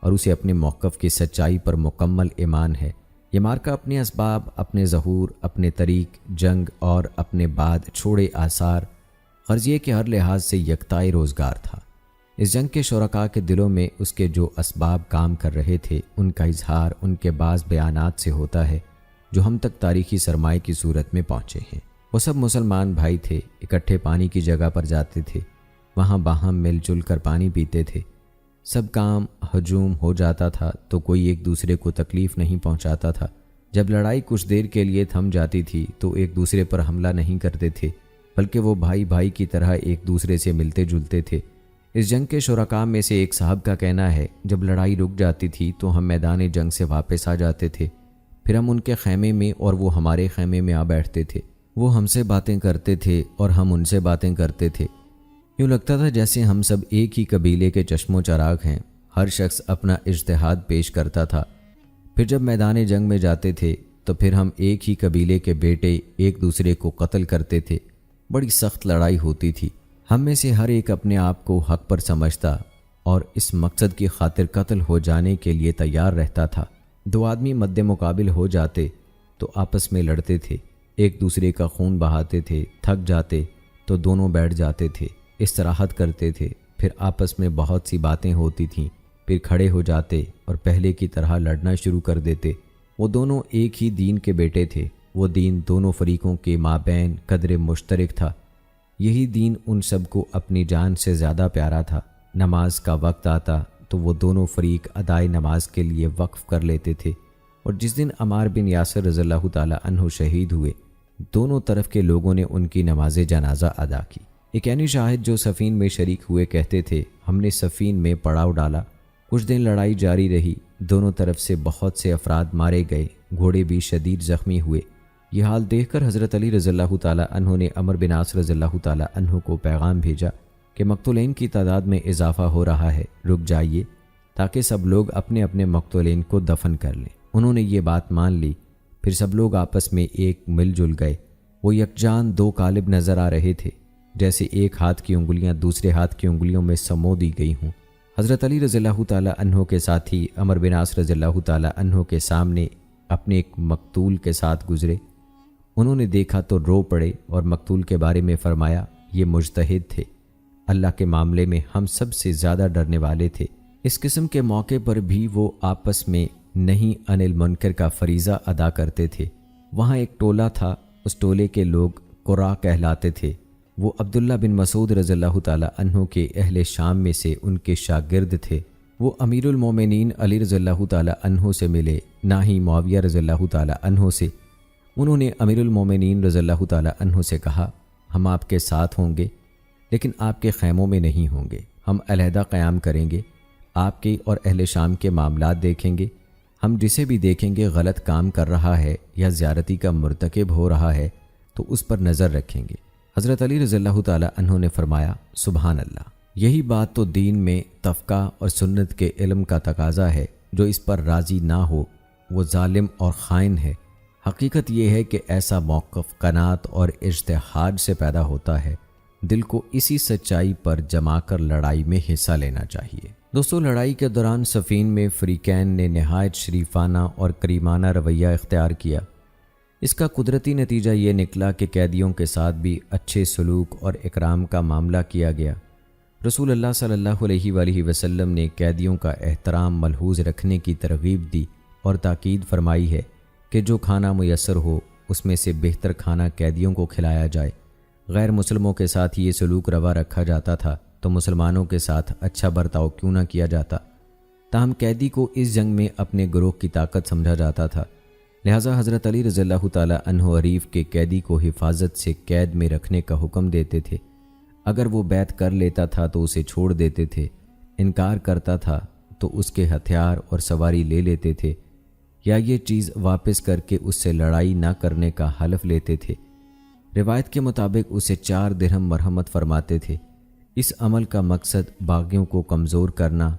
اور اسے اپنے موقف کی سچائی پر مکمل ایمان ہے۔ یہ مارکا اپنے اسباب، اپنے ظہور، اپنے طریق جنگ اور اپنے بعد چھوڑے آثار قرضیے کے ہر لحاظ سے یکتائے روزگار تھا۔ اس جنگ کے شرکاء کے دلوں میں اس کے جو اسباب کام کر رہے تھے ان کا اظہار ان کے بعض بیانات سے ہوتا ہے جو ہم تک تاریخی سرمائے کی صورت میں پہنچے ہیں۔ وہ سب مسلمان بھائی تھے، اکٹھے پانی کی جگہ پر جاتے تھے، وہاں باہم مل جل کر پانی پیتے تھے۔ سب کام ہجوم ہو جاتا تھا تو کوئی ایک دوسرے کو تکلیف نہیں پہنچاتا تھا۔ جب لڑائی کچھ دیر کے لیے تھم جاتی تھی تو ایک دوسرے پر حملہ نہیں کرتے تھے، بلکہ وہ بھائی بھائی کی طرح ایک دوسرے سے ملتے جلتے تھے۔ اس جنگ کے شرکاء میں سے ایک صاحب کا کہنا ہے، جب لڑائی رک جاتی تھی تو ہم میدان جنگ سے واپس آ جاتے تھے، پھر ہم ان کے خیمے میں اور وہ ہمارے خیمے میں آ بیٹھتے تھے۔ وہ ہم سے باتیں کرتے تھے اور ہم ان سے باتیں کرتے تھے۔ یوں لگتا تھا جیسے ہم سب ایک ہی قبیلے کے چشم و چراغ ہیں۔ ہر شخص اپنا اجتہاد پیش کرتا تھا۔ پھر جب میدان جنگ میں جاتے تھے تو پھر ہم ایک ہی قبیلے کے بیٹے ایک دوسرے کو قتل کرتے تھے۔ بڑی سخت لڑائی ہوتی تھی۔ ہم میں سے ہر ایک اپنے آپ کو حق پر سمجھتا اور اس مقصد کی خاطر قتل ہو جانے کے لیے تیار رہتا تھا۔ دو آدمی مد مقابل ہو جاتے تو آپس میں لڑتے تھے، ایک دوسرے کا خون بہاتے تھے، تھک جاتے تو دونوں بیٹھ جاتے تھے، استراحت کرتے تھے، پھر آپس میں بہت سی باتیں ہوتی تھیں، پھر کھڑے ہو جاتے اور پہلے کی طرح لڑنا شروع کر دیتے۔ وہ دونوں ایک ہی دین کے بیٹے تھے۔ وہ دین دونوں فریقوں کے مابین قدر مشترک تھا۔ یہی دین ان سب کو اپنی جان سے زیادہ پیارا تھا۔ نماز کا وقت آتا تو وہ دونوں فریق ادائے نماز کے لیے وقف کر لیتے تھے، اور جس دن عمار بن یاسر رضی اللہ تعالیٰ عنہ شہید ہوئے، دونوں طرف کے لوگوں نے ان کی نماز جنازہ ادا کی۔ ایک یعنی شاہد جو سفین میں شریک ہوئے کہتے تھے، ہم نے سفین میں پڑاؤ ڈالا، کچھ دن لڑائی جاری رہی، دونوں طرف سے بہت سے افراد مارے گئے، گھوڑے بھی شدید زخمی ہوئے۔ یہ حال دیکھ کر حضرت علی رضی اللہ تعالیٰ عنہ نے عمر بن عاص رضی اللہ تعالیٰ عنہ کو پیغام بھیجا کہ مقتولین کی تعداد میں اضافہ ہو رہا ہے، رک جائیے تاکہ سب لوگ اپنے اپنے مقتولین کو دفن کر لیں۔ انہوں نے یہ بات مان لی۔ پھر سب لوگ آپس میں ایک مل جل گئے۔ وہ یکجان دو قالب نظر آ رہے تھے، جیسے ایک ہاتھ کی انگلیاں دوسرے ہاتھ کی انگلیوں میں سمو دی گئی ہوں۔ حضرت علی رضی اللہ تعالیٰ عنہ کے ساتھی عمر بن عاص رضی اللہ تعالیٰ عنہ کے سامنے اپنے ایک مقتول کے ساتھ گزرے۔ انہوں نے دیکھا تو رو پڑے اور مقتول کے بارے میں فرمایا، یہ مجتہد تھے، اللہ کے معاملے میں ہم سب سے زیادہ ڈرنے والے تھے۔ اس قسم کے موقع پر بھی وہ آپس میں نہیں عن المنکر کا فریضہ ادا کرتے تھے۔ وہاں ایک ٹولہ تھا، اس ٹولے کے لوگ قرا کہلاتے تھے۔ وہ عبداللہ بن مسعود رضی اللہ تعالیٰ عنہ کے اہل شام میں سے ان کے شاگرد تھے۔ وہ امیر المومنین علی رضی اللہ تعالیٰ عنہ سے ملے، نہ ہی معاویہ رضی اللہ تعالیٰ عنہ سے۔ انہوں نے امیر المومنین رضی اللہ تعالیٰ عنہ سے کہا، ہم آپ کے ساتھ ہوں گے لیکن آپ کے خیموں میں نہیں ہوں گے، ہم علیحدہ قیام کریں گے، آپ کے اور اہل شام کے معاملات دیکھیں گے، ہم جسے بھی دیکھیں گے غلط کام کر رہا ہے یا زیارتی کا مرتکب ہو رہا ہے تو اس پر نظر رکھیں گے۔ حضرت علی رضی اللہ تعالیٰ عنہ نے فرمایا، سبحان اللہ، یہی بات تو دین میں تفقہ اور سنت کے علم کا تقاضا ہے، جو اس پر راضی نہ ہو وہ ظالم اور خائن ہے۔ حقیقت یہ ہے کہ ایسا موقف قناعت اور اجتہاد سے پیدا ہوتا ہے، دل کو اسی سچائی پر جما کر لڑائی میں حصہ لینا چاہیے۔ دوستو، لڑائی کے دوران صفین میں فریقین نے نہایت شریفانہ اور کریمانہ رویہ اختیار کیا۔ اس کا قدرتی نتیجہ یہ نکلا کہ قیدیوں کے ساتھ بھی اچھے سلوک اور اکرام کا معاملہ کیا گیا۔ رسول اللہ صلی اللہ علیہ وآلہ وسلم نے قیدیوں کا احترام ملحوظ رکھنے کی ترغیب دی اور تاکید فرمائی ہے کہ جو کھانا میسر ہو اس میں سے بہتر کھانا قیدیوں کو کھلایا جائے۔ غیر مسلموں کے ساتھ یہ سلوک روا رکھا جاتا تھا تو مسلمانوں کے ساتھ اچھا برتاؤ کیوں نہ کیا جاتا؟ تاہم قیدی کو اس جنگ میں اپنے گروہ کی طاقت سمجھا جاتا تھا، لہٰذا حضرت علی رضی اللہ تعالیٰ عنہ عریف کے قیدی کو حفاظت سے قید میں رکھنے کا حکم دیتے تھے۔ اگر وہ بیعت کر لیتا تھا تو اسے چھوڑ دیتے تھے، انکار کرتا تھا تو اس کے ہتھیار اور سواری لے لیتے تھے، یا یہ چیز واپس کر کے اس سے لڑائی نہ کرنے کا حلف لیتے تھے۔ روایت کے مطابق اسے 4 درہم مرحمت فرماتے تھے۔ اس عمل کا مقصد باغیوں کو کمزور کرنا۔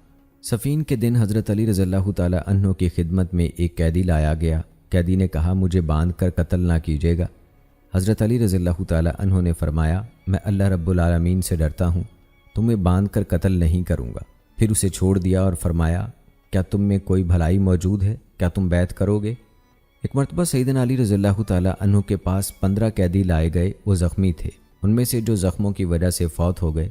صفین کے دن حضرت علی رضی اللہ تعالیٰ عنہ کی خدمت میں ایک قیدی لایا گیا۔ قیدی نے کہا، مجھے باندھ کر قتل نہ کیجیے گا۔ حضرت علی رضی اللہ تعالیٰ عنہ نے فرمایا، میں اللہ رب العالمین سے ڈرتا ہوں، تمہیں باندھ کر قتل نہیں کروں گا۔ پھر اسے چھوڑ دیا اور فرمایا، کیا تم میں کوئی بھلائی موجود ہے؟ کیا تم بیعت کرو گے؟ ایک مرتبہ سیدنا علی رضی اللہ تعالیٰ عنہ کے پاس 15 قیدی لائے گئے۔ وہ زخمی تھے۔ ان میں سے جو زخموں کی وجہ سے فوت ہو گئے،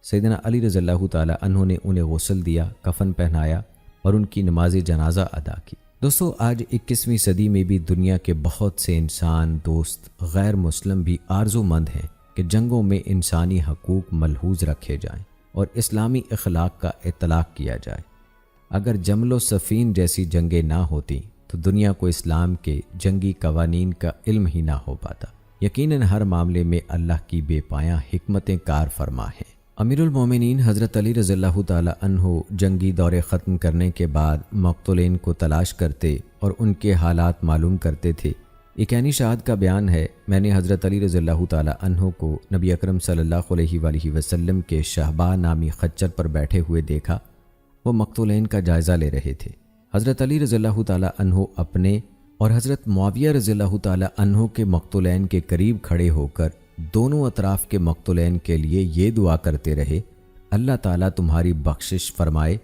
سیدنا علی رضی اللہ تعالیٰ عنہ نے انہیں غسل دیا، کفن پہنایا اور ان کی نماز جنازہ ادا کی۔ دوستو، آج 21ویں صدی میں بھی دنیا کے بہت سے انسان دوست غیر مسلم بھی آرزو مند ہیں کہ جنگوں میں انسانی حقوق ملحوظ رکھے جائیں اور اسلامی اخلاق کا اطلاق کیا جائے۔ اگر جمل و صفین جیسی جنگیں نہ ہوتیں تو دنیا کو اسلام کے جنگی قوانین کا علم ہی نہ ہو پاتا۔ یقیناً ہر معاملے میں اللہ کی بے پایاں حکمتیں کار فرما ہیں۔ امیر المومنین حضرت علی رضی اللہ تعالیٰ عنہ جنگی دورے ختم کرنے کے بعد مقتولین کو تلاش کرتے اور ان کے حالات معلوم کرتے تھے۔ ایک عینی شاہد کا بیان ہے، میں نے حضرت علی رضی اللہ تعالیٰ عنہ کو نبی اکرم صلی اللہ علیہ وآلہ وسلم کے شہباء نامی خچر پر بیٹھے ہوئے دیکھا۔ وہ مقتولین کا جائزہ لے رہے تھے۔ حضرت علی رضی اللہ تعالیٰ عنہ اپنے اور حضرت معاویہ رضی اللہ تعالیٰ عنہ کے مقتولین کے قریب کھڑے ہو کر دونوں اطراف کے مقتولین کے لیے یہ دعا کرتے رہے، اللہ تعالیٰ تمہاری بخشش فرمائے،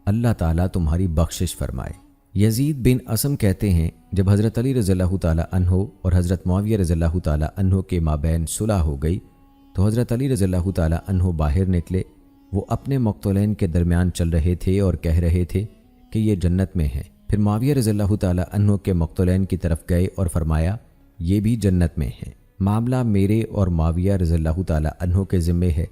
اللہ تعالیٰ تمہاری بخشش فرمائے۔ یزید بن اسم کہتے ہیں، جب حضرت علی رضی اللہ تعالیٰ عنہ اور حضرت معاویہ رضی اللہ تعالیٰ عنہ کے مابین صلح ہو گئی تو حضرت علی رضی اللہ تعالیٰ عنہ باہر نکلے۔ وہ اپنے مقتولین کے درمیان چل رہے تھے اور کہہ رہے تھے کہ یہ جنت میں ہیں۔ پھر معاویہ رضی اللہ تعالیٰ عنہ کے مقتولین کی طرف گئے اور فرمایا، یہ بھی جنت میں ہیں۔ معاملہ میرے اور معاویہ رضی اللہ تعالیٰ عنہ کے ذمے ہے۔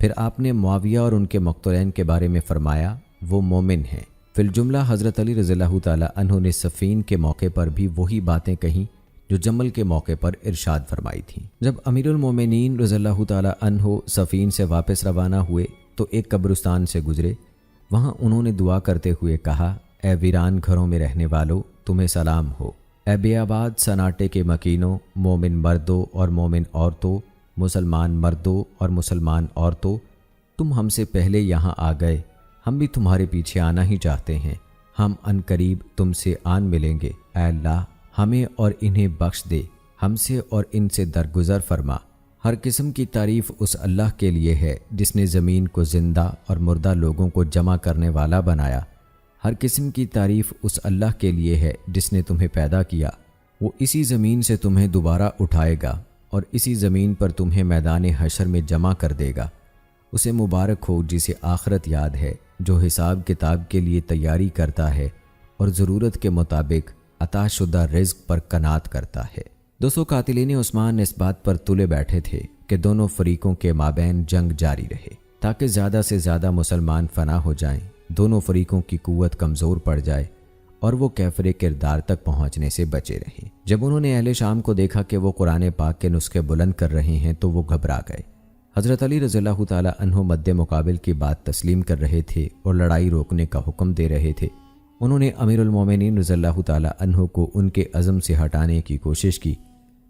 پھر آپ نے معاویہ اور ان کے مقتولین کے بارے میں فرمایا، وہ مومن ہیں۔ فی الجملہ حضرت علی رضی اللہ تعالیٰ عنہ نے صفین کے موقع پر بھی وہی باتیں کہیں جو جمل کے موقع پر ارشاد فرمائی تھیں۔ جب امیر المومنین رضی اللہ تعالیٰ عنہ صفین سے واپس روانہ ہوئے تو ایک قبرستان سے گزرے۔ وہاں انہوں نے دعا کرتے ہوئے کہا، اے ویران گھروں میں رہنے والوں، تمہیں سلام ہو۔ اے بے آباد سناٹے کے مکینوں، مومن مردوں اور مومن عورتوں، مسلمان مردوں اور مسلمان عورتوں، تم ہم سے پہلے یہاں آ گئے، ہم بھی تمہارے پیچھے آنا ہی چاہتے ہیں۔ ہم عنقریب تم سے آن ملیں گے۔ اے اللہ، ہمیں اور انہیں بخش دے، ہم سے اور ان سے درگزر فرما۔ ہر قسم کی تعریف اس اللہ کے لیے ہے جس نے زمین کو زندہ اور مردہ لوگوں کو جمع کرنے والا بنایا۔ ہر قسم کی تعریف اس اللہ کے لیے ہے جس نے تمہیں پیدا کیا۔ وہ اسی زمین سے تمہیں دوبارہ اٹھائے گا اور اسی زمین پر تمہیں میدان حشر میں جمع کر دے گا۔ اسے مبارک ہو جسے آخرت یاد ہے، جو حساب کتاب کے لیے تیاری کرتا ہے اور ضرورت کے مطابق عطا شدہ رزق پر قناعت کرتا ہے۔ دوستو، قاتلین عثمان اس بات پر تلے بیٹھے تھے کہ دونوں فریقوں کے مابین جنگ جاری رہے تاکہ زیادہ سے زیادہ مسلمان فنا ہو جائیں، دونوں فریقوں کی قوت کمزور پڑ جائے اور وہ کیفر کردار تک پہنچنے سے بچے رہیں۔ جب انہوں نے اہل شام کو دیکھا کہ وہ قرآن پاک کے نسخے بلند کر رہے ہیں تو وہ گھبرا گئے۔ حضرت علی رضی اللہ تعالی عنہ مد مقابل کی بات تسلیم کر رہے تھے اور لڑائی روکنے کا حکم دے رہے تھے۔ انہوں نے امیر المومنین رضی اللہ تعالی عنہ کو ان کے عزم سے ہٹانے کی کوشش کی،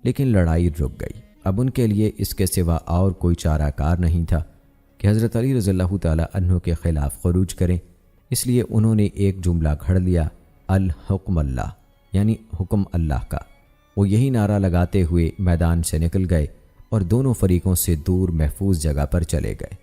لیکن لڑائی رک گئی۔ اب ان کے لیے اس کے سوا اور کوئی چارہ کار نہیں تھا کہ حضرت علی رضی اللہ تعالی عنہ کے خلاف خروج کریں، اس لیے انہوں نے ایک جملہ گھڑ لیا، الحکم اللہ، یعنی حکم اللہ کا۔ وہ یہی نعرہ لگاتے ہوئے میدان سے نکل گئے اور دونوں فریقوں سے دور محفوظ جگہ پر چلے گئے۔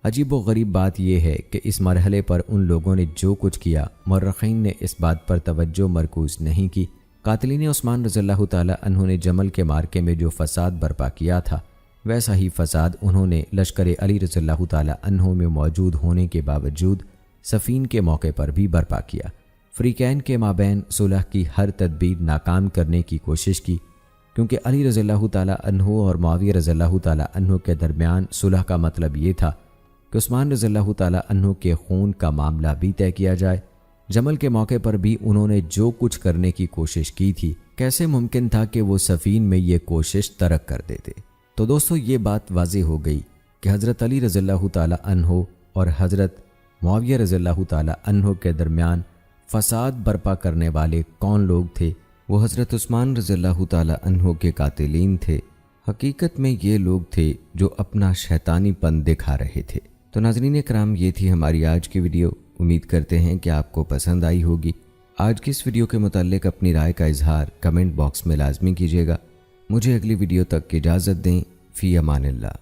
عجیب و غریب بات یہ ہے کہ اس مرحلے پر ان لوگوں نے جو کچھ کیا، مورخین نے اس بات پر توجہ مرکوز نہیں کی۔ قاتلین عثمان رضی اللہ تعالی عنہ نے جمل کے مارکے میں جو فساد برپا کیا تھا، ویسا ہی فساد انہوں نے لشکر علی رضی اللہ تعالی عنہ میں موجود ہونے کے باوجود صفین کے موقع پر بھی برپا کیا۔ فریقین کے مابین صلح کی ہر تدبیر ناکام کرنے کی کوشش کی، کیونکہ علی رضی اللہ تعالی عنہ اور معاویہ رضی اللہ تعالی عنہ کے درمیان صلح کا مطلب یہ تھا کہ عثمان رضی اللہ تعالی عنہ کے خون کا معاملہ بھی طے کیا جائے۔ جمل کے موقع پر بھی انہوں نے جو کچھ کرنے کی کوشش کی تھی، کیسے ممکن تھا کہ وہ صفین میں یہ کوشش ترک کر دیتے؟ تو دوستو یہ بات واضح ہو گئی کہ حضرت علی رضی اللہ تعالی عنہ اور حضرت معاویہ رضی اللہ تعالی عنہ کے درمیان فساد برپا کرنے والے کون لوگ تھے؟ وہ حضرت عثمان رضی اللہ تعالی عنہ کے قاتلین تھے۔ حقیقت میں یہ لوگ تھے جو اپنا شیطانی پن دکھا رہے تھے۔ تو ناظرین کرام، یہ تھی ہماری آج کی ویڈیو۔ امید کرتے ہیں کہ آپ کو پسند آئی ہوگی۔ آج کی اس ویڈیو کے متعلق اپنی رائے کا اظہار کمنٹ باکس میں لازمی کیجیے گا۔ مجھے اگلی ویڈیو تک کی اجازت دیں۔ فی امان اللہ۔